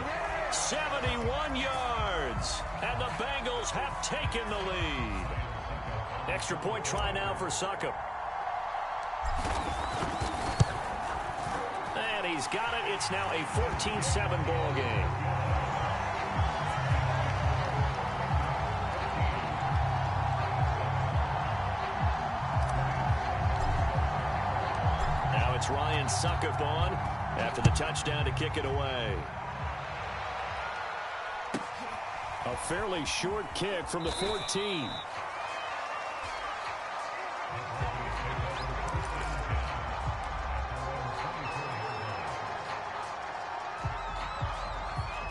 71 yards. And the Bengals have taken the lead. Extra point try now for Succop. And he's got it. It's now a 14-7 ball game. It's Ryan Succop on after the touchdown to kick it away. A fairly short kick from the 14.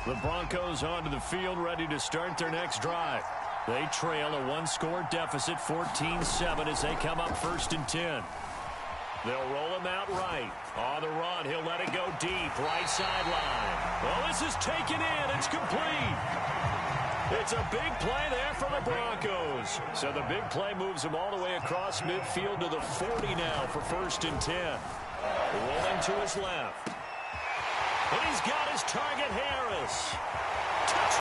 The Broncos onto the field ready to start their next drive. They trail a one-score deficit, 14-7, as they come up 1st and 10. They'll roll him out right. On the run, he'll let it go deep, right sideline. Well, this is taken in. It's complete. It's a big play there for the Broncos. So the big play moves them all the way across midfield to the 40 now for 1st and 10. Rolling to his left. And he's got his target, Harris. Touch.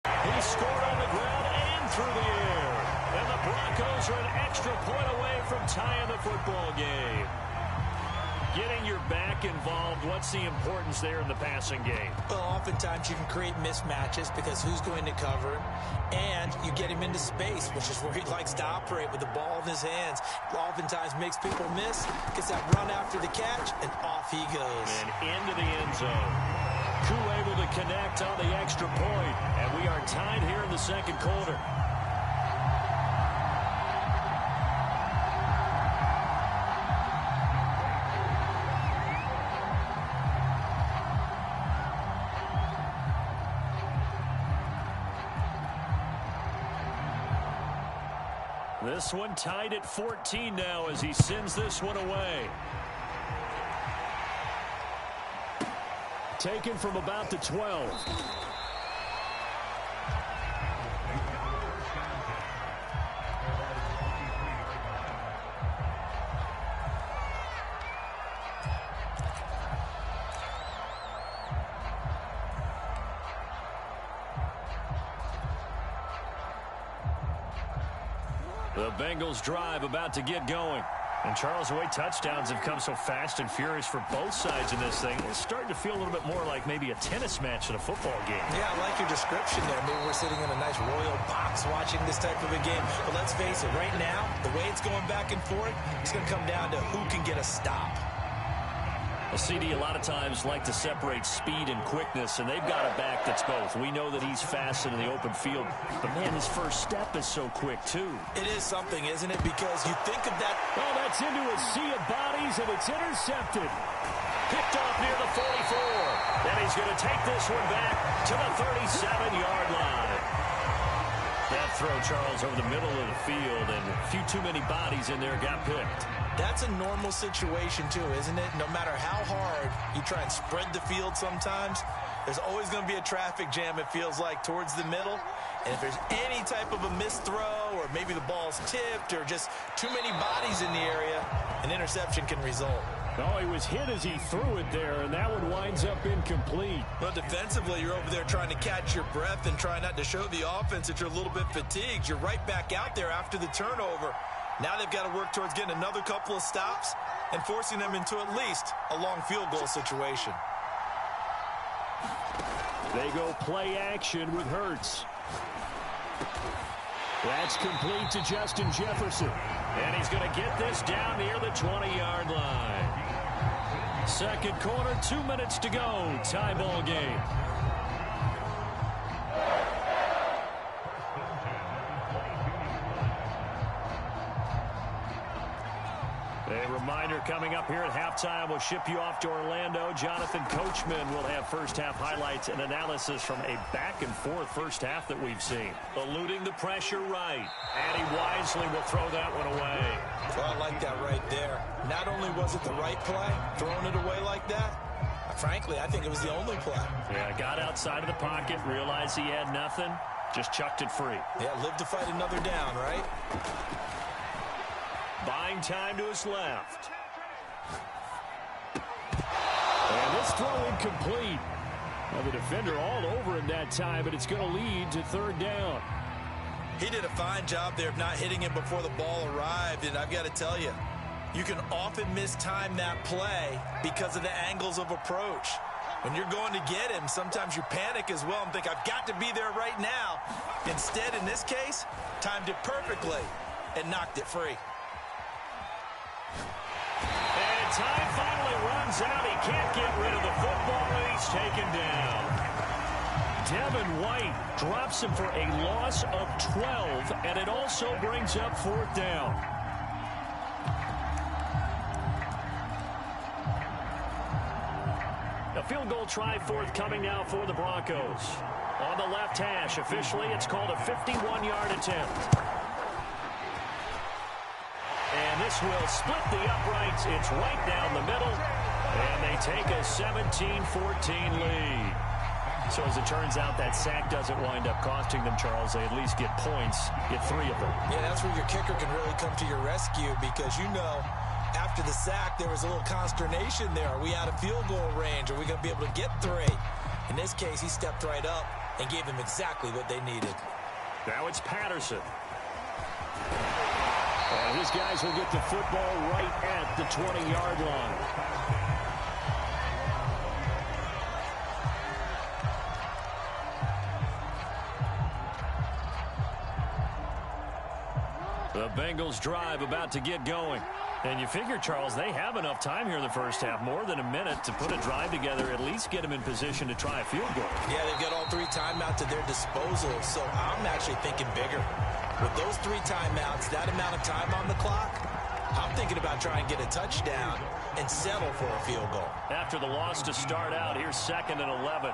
He scored on the ground and through the air. And the Broncos are an extra point away from tying the football game. Getting your back involved, what's the importance there in the passing game? Well, oftentimes you can create mismatches because who's going to cover him? And you get him into space, which is where he likes to operate with the ball in his hands. Oftentimes makes people miss, gets that run after the catch, and off he goes. And into the end zone. Koo able to connect on the extra point. And we are tied here in the second quarter. This one tied at 14 now as he sends this one away. Taken from about the 12. The Bengals drive about to get going. And Charles, the way touchdowns have come so fast and furious for both sides in this thing, it's starting to feel a little bit more like maybe a tennis match than a football game. Yeah, I like your description there. Maybe we're sitting in a nice royal box watching this type of a game. But let's face it, right now, the way it's going back and forth, it's going to come down to who can get a stop. Well, CD, a lot of times like to separate speed and quickness, and they've got a back that's both. We know that he's fast in the open field, but, man, his first step is so quick, too. It is something, isn't it? Because you think of that. Oh, that's into a sea of bodies, and it's intercepted. Picked off near the 44. And he's going to take this one back to the 37-yard line. That throw, Charles, over the middle of the field, and a few too many bodies in there got picked. That's a normal situation, too, isn't it? No matter how hard you try and spread the field sometimes, there's always going to be a traffic jam, it feels like, towards the middle. And if there's any type of a missed throw or maybe the ball's tipped or just too many bodies in the area, an interception can result. Oh, he was hit as he threw it there, and that one winds up incomplete. Well, defensively, you're over there trying to catch your breath and try not to show the offense that you're a little bit fatigued. You're right back out there after the turnover. Now they've got to work towards getting another couple of stops and forcing them into at least a long field goal situation. They go play action with Hurts. That's complete to Justin Jefferson. And he's going to get this down near the 20-yard line. Second quarter, 2 minutes to go. Tie ball game. A reminder coming up here at halftime, we'll ship you off to Orlando. Jonathan Coachman will have first-half highlights and analysis from a back-and-forth first half that we've seen. Eluding the pressure right, and he wisely will throw that one away. Well, I like that right there. Not only was it the right play, throwing it away like that, frankly, I think it was the only play. Yeah, got outside of the pocket, realized he had nothing, just chucked it free. Yeah, live to fight another down, right? Buying time to his left. And this throw incomplete. Now the defender all over him that time, but it's going to lead to third down. He did a fine job there of not hitting him before the ball arrived, and I've got to tell you, you can often mistime that play because of the angles of approach. When you're going to get him, sometimes you panic as well and think, I've got to be there right now. Instead, in this case, timed it perfectly and knocked it free. And time finally runs out. He can't get rid of the football, and he's taken down. Devin White drops him for a loss of 12, and it also brings up fourth down. A field goal try forthcoming now for the Broncos. On the left hash, officially, it's called a 51-yard attempt. And this will split the uprights. It's right down the middle. And they take a 17-14 lead. So as it turns out, that sack doesn't wind up costing them, Charles. They at least get points, get 3 of them. Yeah, that's where your kicker can really come to your rescue because, you know, after the sack, there was a little consternation there. Are we out of field goal range? Are we going to be able to get 3? In this case, he stepped right up and gave them exactly what they needed. Now it's Patterson. And his guys will get the football right at the 20-yard line. The Bengals drive about to get going. And you figure, Charles, they have enough time here in the first half, more than a minute, to put a drive together, at least get them in position to try a field goal. Yeah, they've got all 3 timeouts at their disposal, so I'm actually thinking bigger. With those 3 timeouts, that amount of time on the clock, I'm thinking about trying to get a touchdown and settle for a field goal. After the loss to start out, here's 2nd and 11.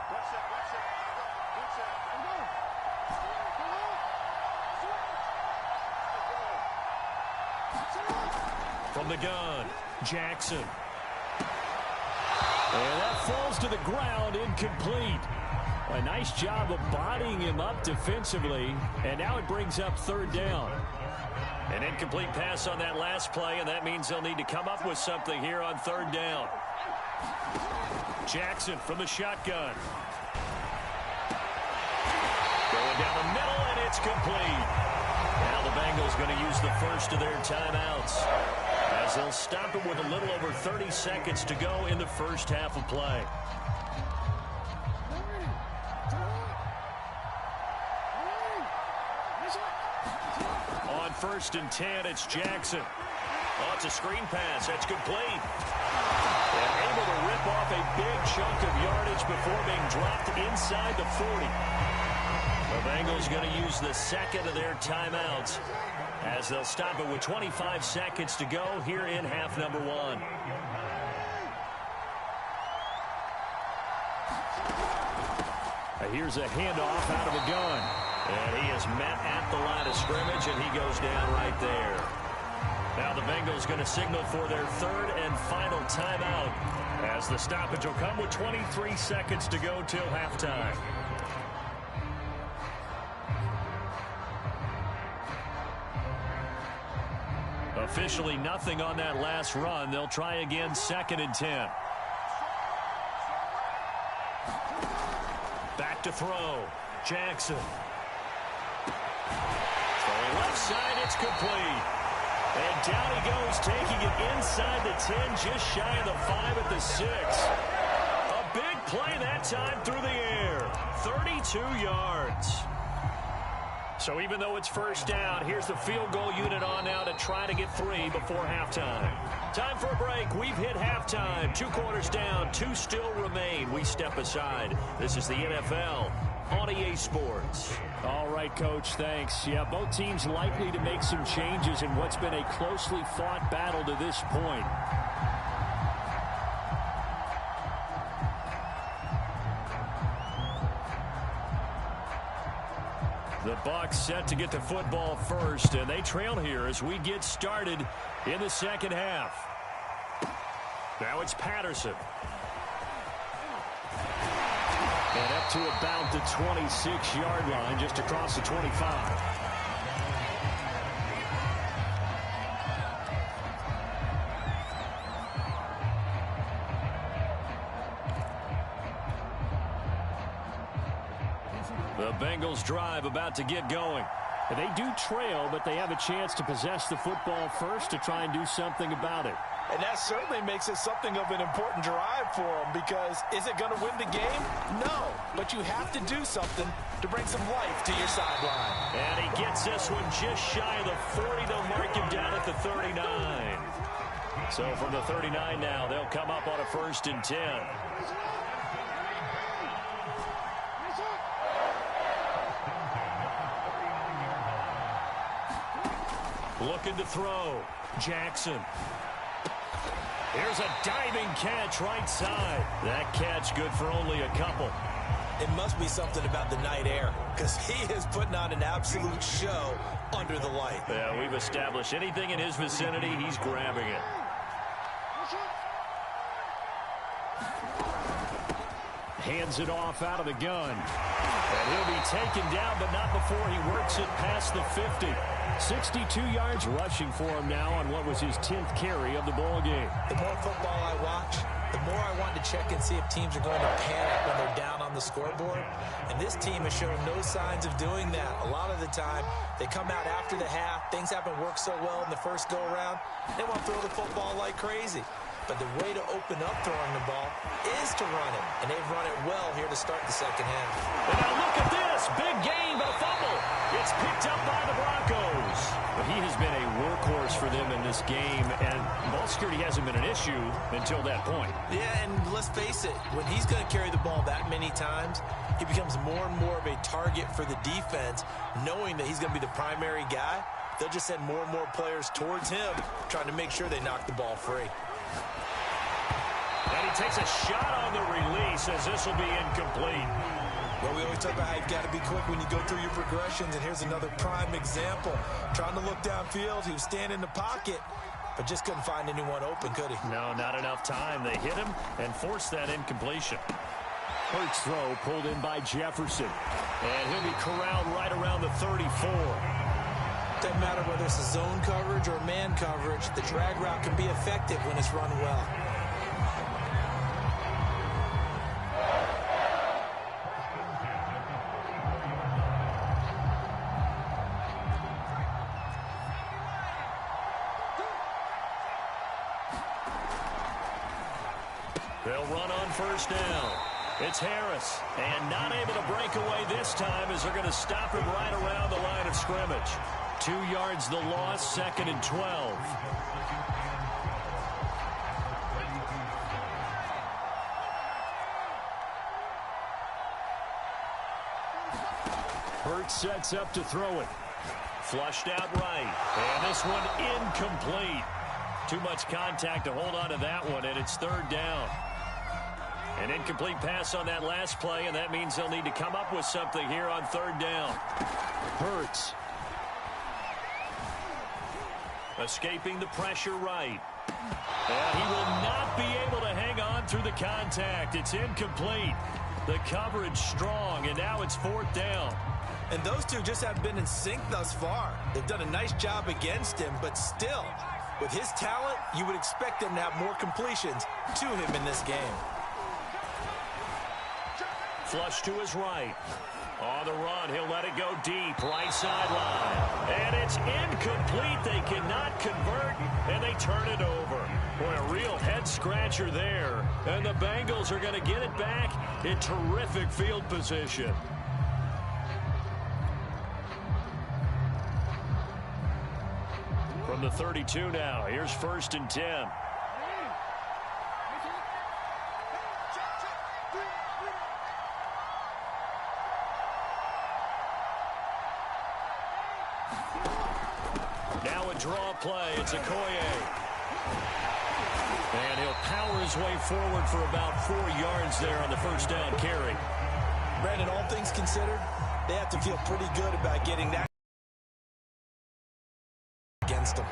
From the gun, Jackson. And that falls to the ground, incomplete. A nice job of bodying him up defensively, and now it brings up third down. An incomplete pass on that last play, and that means they'll need to come up with something here on third down. Jackson from the shotgun. Going down the middle, and it's complete. Now the Bengals going to use the first of their timeouts, as they'll stop it with a little over 30 seconds to go in the first half of play. On 1st and 10, it's Jackson. Oh, it's a screen pass. That's complete. And able to rip off a big chunk of yardage before being dropped inside the 40. The Bengals going to use the second of their timeouts, as they'll stop it with 25 seconds to go here in half number 1. Here's a handoff out of the gun. And he is met at the line of scrimmage, and he goes down right there. Now the Bengals going to signal for their third and final timeout, as the stoppage will come with 23 seconds to go till halftime. Officially nothing on that last run. They'll try again, 2nd and 10. Back to throw. Jackson. Throwing left side, it's complete. And down he goes, taking it inside the 10, just shy of the 5 at the 6. A big play that time through the air. 32 yards. So even though it's first down, here's the field goal unit on now to try to get 3 before halftime. Time for a break. We've hit halftime. 2 quarters down, 2 still remain. We step aside. This is the NFL on EA Sports. All right, Coach, thanks. Yeah, both teams likely to make some changes in what's been a closely fought battle to this point. The Bucs set to get the football first, and they trail here as we get started in the second half. Now it's Patterson. And up to about the 26-yard line, just across the 25. The Bengals drive about to get going. They do trail, but they have a chance to possess the football first to try and do something about it. And that certainly makes it something of an important drive for them, because is it going to win the game? No, but you have to do something to bring some life to your sideline. And he gets this one just shy of the 40. They'll mark him down at the 39. So from the 39 now, they'll come up on a 1st and 10. Looking to throw. Jackson. Here's a diving catch right side. That catch good for only a couple. It must be something about the night air, because he is putting on an absolute show under the light. Yeah, we've established anything in his vicinity, he's grabbing it. Hands it off out of the gun. And he'll be taken down, but not before he works it past the 50. 62 yards rushing for him now on what was his 10th carry of the ball game. The more football I watch, the more I want to check and see if teams are going to panic when they're down on the scoreboard. And this team has shown no signs of doing that. A lot of the time, they come out after the half. Things haven't worked so well in the first go-around. They want to throw the football like crazy. But the way to open up throwing the ball is to run it. And they've run it well here to start the second half. And now look at this. Big gain, but a fumble. It's picked up by the Broncos. But he has been a workhorse for them in this game, and ball security hasn't been an issue until that point. Yeah, and let's face it, when he's going to carry the ball that many times, he becomes more and more of a target for the defense, knowing that he's going to be the primary guy. They'll just send more and more players towards him, trying to make sure they knock the ball free. And he takes a shot on the release, as this will be incomplete. Well, we always talk about how you've got to be quick when you go through your progressions, and here's another prime example. Trying to look downfield, he was standing in the pocket, but just couldn't find anyone open, could he? No, not enough time. They hit him and forced that incompletion. Hurts throw pulled in by Jefferson. And he'll be corralled right around the 34. Doesn't matter whether it's a zone coverage or man coverage, the drag route can be effective when it's run well. They'll run on first down. It's Harris, and not able to break away this time as they're going to stop him right around the line of scrimmage. 2 yards the loss, 2nd and 12. Hurts sets up to throw it. Flushed out right, and this one incomplete. Too much contact to hold on to that one, and it's 3rd down. An incomplete pass on that last play, and that means they'll need to come up with something here on 3rd down. Hurts. Escaping the pressure right. And he will not be able to hang on through the contact. It's incomplete. The coverage strong, and now it's 4th down. And those two just haven't been in sync thus far. They've done a nice job against him, but still, with his talent, you would expect them to have more completions to him in this game. Flush to his right. On the run, he'll let it go deep, right sideline. And it's incomplete. They cannot convert, and they turn it over. Boy, a real head-scratcher there. And the Bengals are going to get it back in terrific field position. From the 32 now, here's 1st and 10. Now a draw play. It's Okoye. And he'll power his way forward for about 4 yards there on the first down carry. Brandon, all things considered, they have to feel pretty good about getting that against them.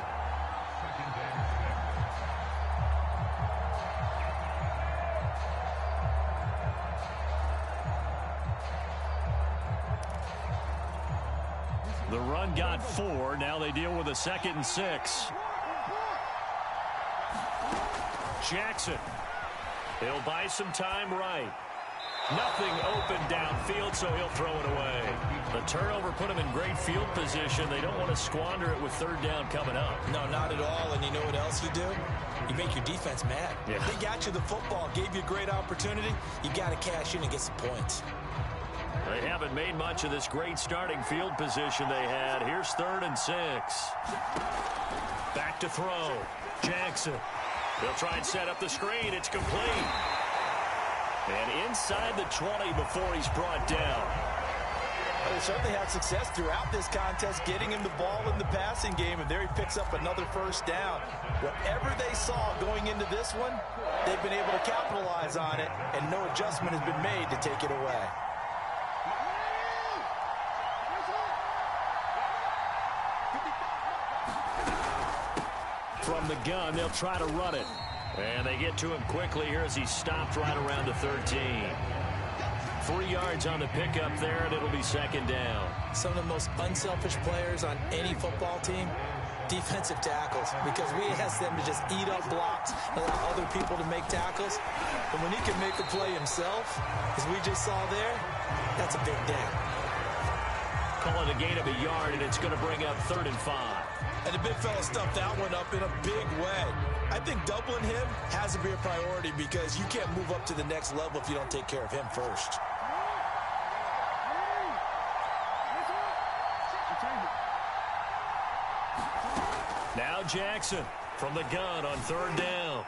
The run got 4. Now they deal with a 2nd and 6. Jackson. He'll buy some time right. Nothing open downfield, so he'll throw it away. The turnover put him in great field position. They don't want to squander it with 3rd down coming up. No, not at all. And you know what else you do? You make your defense mad. Yeah. They got you the football, gave you a great opportunity. You got to cash in and get some points. They haven't made much of this great starting field position they had. Here's 3rd and 6. Back to throw. Jackson. They'll try and set up the screen. It's complete. And inside the 20 before he's brought down. They certainly had success throughout this contest, getting him the ball in the passing game, and there he picks up another first down. Whatever they saw going into this one, they've been able to capitalize on it, and no adjustment has been made to take it away. From the gun, they'll try to run it. And they get to him quickly here as he's stopped right around the 13. 3 yards on the pickup there, and it'll be 2nd down. Some of the most unselfish players on any football team, defensive tackles, because we ask them to just eat up blocks, allow other people to make tackles. But when he can make a play himself, as we just saw there, that's a big day. Call it a gain of a yard, and it's going to bring up 3rd and 5. And the big fella stuffed that one up in a big way. I think doubling him has to be a priority because you can't move up to the next level if you don't take care of him first. Now Jackson from the gun on 3rd down.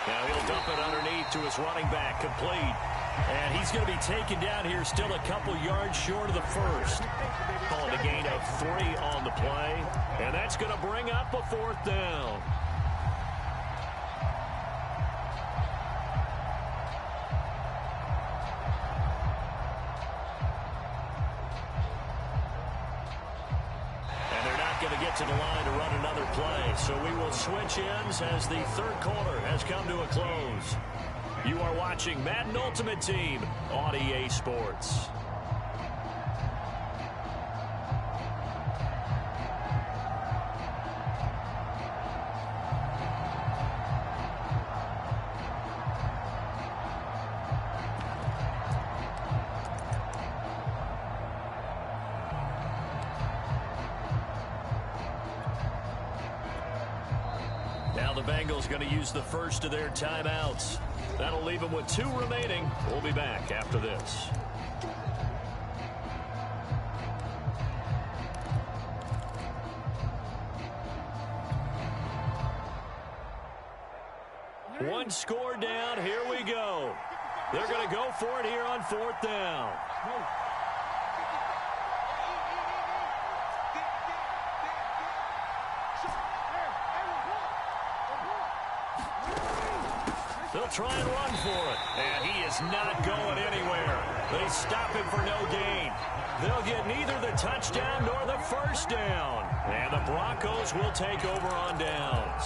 Now he'll dump it underneath to his running back, complete. And he's going to be taken down here still a couple yards short of the first. Calling a gain of 3 on the play. And that's going to bring up a 4th down. going to get to the line to run another play. So we will switch ends as the third quarter has come to a close. You are watching Madden Ultimate Team on EA Sports. Now the Bengals going to use the first of their timeouts. That'll leave them with 2 remaining. We'll be back after this. One score down. Here we go. They're going to go for it here on 4th down. They'll try and run for it. And he is not going anywhere. They stop him for no gain. They'll get neither the touchdown nor the first down. And the Broncos will take over on downs.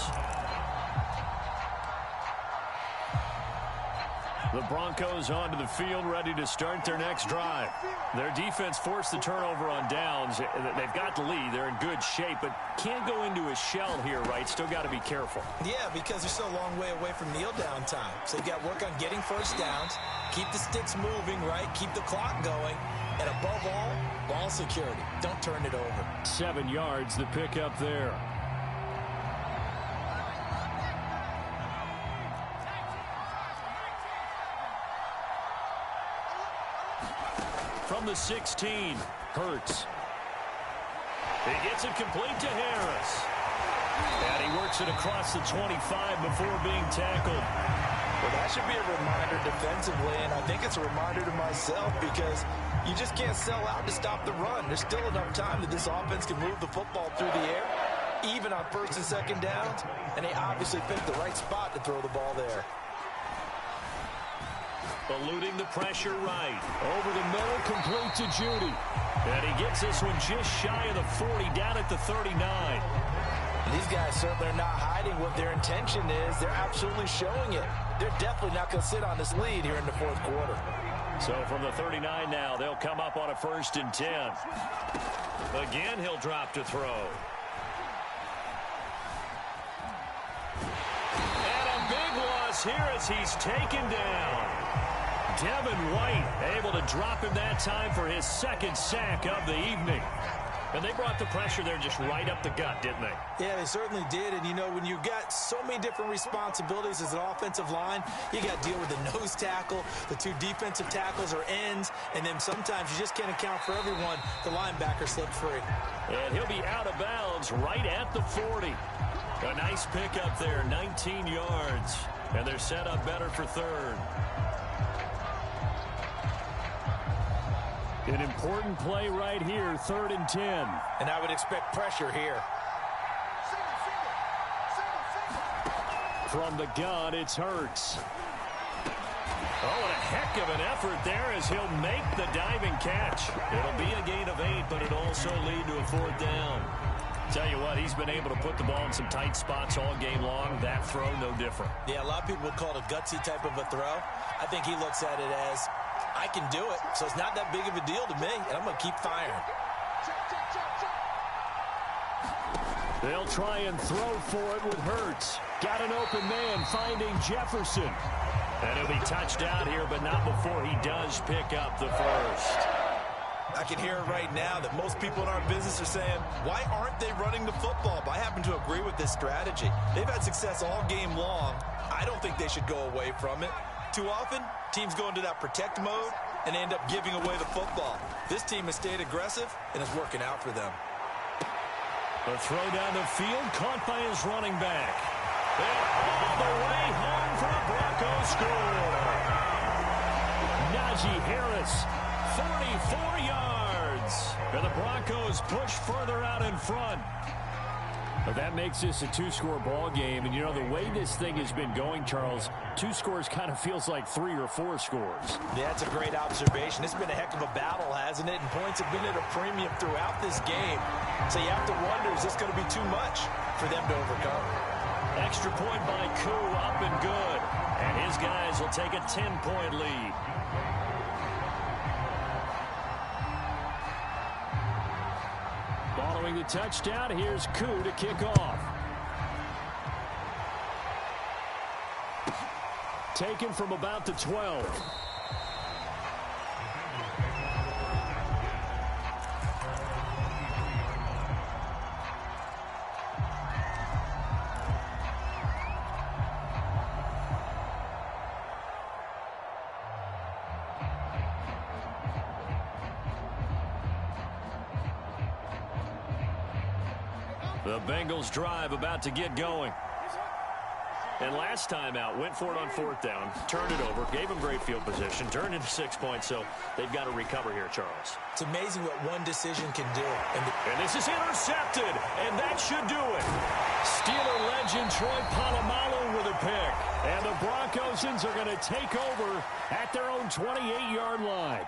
The Broncos onto the field, ready to start their next drive. Their defense forced the turnover on downs. They've got the lead. They're in good shape, but can't go into a shell here, right? Still got to be careful. Yeah, because they're still a long way away from kneel down time. So you got to work on getting first downs, keep the sticks moving, right? Keep the clock going, and above all, ball security. Don't turn it over. 7 yards to pick up there. From the 16, Hurts. He gets it complete to Harris. And he works it across the 25 before being tackled. Well, that should be a reminder defensively, and I think it's a reminder to myself because you just can't sell out to stop the run. There's still enough time that this offense can move the football through the air, even on 1st and 2nd downs, and they obviously picked the right spot to throw the ball there. Eluding the pressure right. Over the middle, complete to Judy. And he gets this one just shy of the 40, down at the 39. These guys certainly are not hiding what their intention is. They're absolutely showing it. They're definitely not going to sit on this lead here in the 4th quarter. So from the 39 now, they'll come up on a 1st and 10. Again, he'll drop to throw. And a big loss here as he's taken down. Devin White able to drop him that time for his 2nd sack of the evening. And they brought the pressure there just right up the gut, didn't they? Yeah, they certainly did. And, you know, when you've got so many different responsibilities as an offensive line, you got to deal with the nose tackle, the 2 defensive tackles or ends, and then sometimes you just can't account for everyone. The linebacker slipped free. And he'll be out of bounds right at the 40. A nice pickup there, 19 yards. And they're set up better for 3rd. An important play right here, 3rd and 10. And I would expect pressure here. From the gun, it's Hurts. Oh, and a heck of an effort there as he'll make the diving catch. It'll be a gain of 8, but it'll also lead to a 4th down. Tell you what, he's been able to put the ball in some tight spots all game long. That throw, no different. Yeah, a lot of people would call it a gutsy type of a throw. I think he looks at it as, I can do it, so it's not that big of a deal to me, and I'm going to keep firing. They'll try and throw for it with Hurts. Got an open man finding Jefferson. And he'll be touched out here, but not before he does pick up the first. I can hear it right now that most people in our business are saying, why aren't they running the football? But I happen to agree with this strategy. They've had success all game long. I don't think they should go away from it. Too often, teams go into that protect mode and end up giving away the football. This team has stayed aggressive, and it's working out for them. A throw down the field, caught by his running back. And all the way home for a Broncos score. Najee Harris, 44 yards. And the Broncos push further out in front. But that makes this a 2-score ball game. And, you know, the way this thing has been going, Charles, 2 scores kind of feels like 3 or 4 scores. Yeah, that's a great observation. It's been a heck of a battle, hasn't it? And points have been at a premium throughout this game. So you have to wonder, is this going to be too much for them to overcome? Extra point by Koo, up and good. And his guys will take a 10-point lead. Following the touchdown, here's Koo to kick off. Taken from about the 12. The Bengals drive about to get going. And last time out, went for it on 4th down, turned it over, gave them great field position, turned into 6 points, so they've got to recover here, Charles. It's amazing what one decision can do. And this is intercepted, and that should do it. Steeler legend Troy Polamalu with a pick. And the Broncosans are going to take over at their own 28-yard line.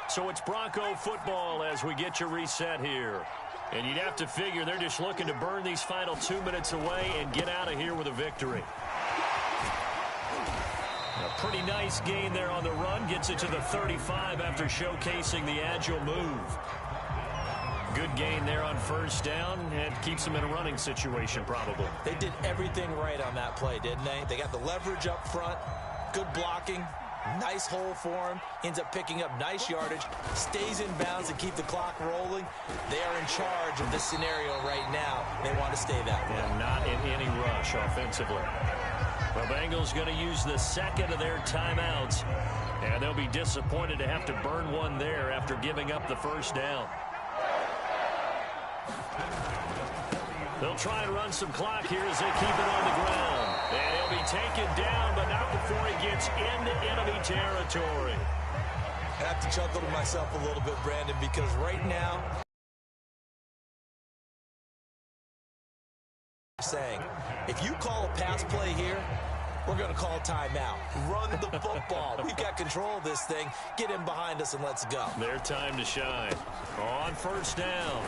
So it's Bronco football as we get you reset here. And you'd have to figure they're just looking to burn these final 2 minutes away and get out of here with a victory. A pretty nice gain there on the run. Gets it to the 35 after showcasing the agile move. Good gain there on 1st down. And keeps them in a running situation probably. They did everything right on that play, didn't they? They got the leverage up front. Good blocking. Nice hole for him. Ends up picking up nice yardage. Stays in bounds to keep the clock rolling. They are in charge of this scenario right now. They want to stay that way. And not in any rush offensively. The Bengals going to use the second of their timeouts. And they'll be disappointed to have to burn one there after giving up the 1st down. They'll try and run some clock here as they keep it on the ground. And he'll be taken down, but not before he gets into enemy territory. I have to chuckle to myself a little bit, Brandon, because right now, saying, if you call a pass play here, we're going to call a timeout. Run the football. We've got control of this thing. Get him behind us and let's go. Their time to shine. On 1st down,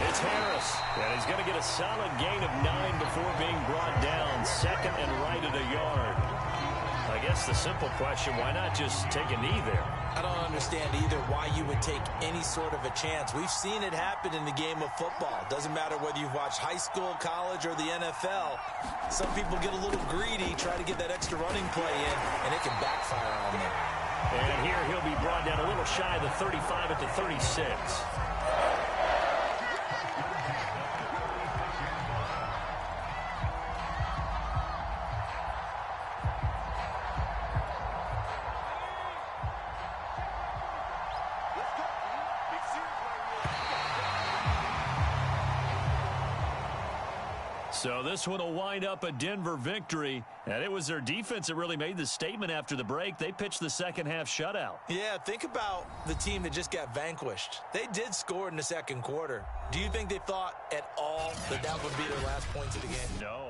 it's Harris. And he's going to get a solid gain of 9 before being brought down. 2nd and right at a yard. I guess the simple question, why not just take a knee there? I don't understand either why you would take any sort of a chance. We've seen it happen in the game of football. Doesn't matter whether you've watched high school, college, or the NFL. Some people get a little greedy, try to get that extra running play in, and it can backfire on them. And here he'll be brought down a little shy of the 35 at the 36. So this one will wind up a Denver victory. And it was their defense that really made the statement after the break. They pitched the second-half shutout. Yeah, think about the team that just got vanquished. They did score in the 2nd quarter. Do you think they thought at all that that would be their last points of the game? No,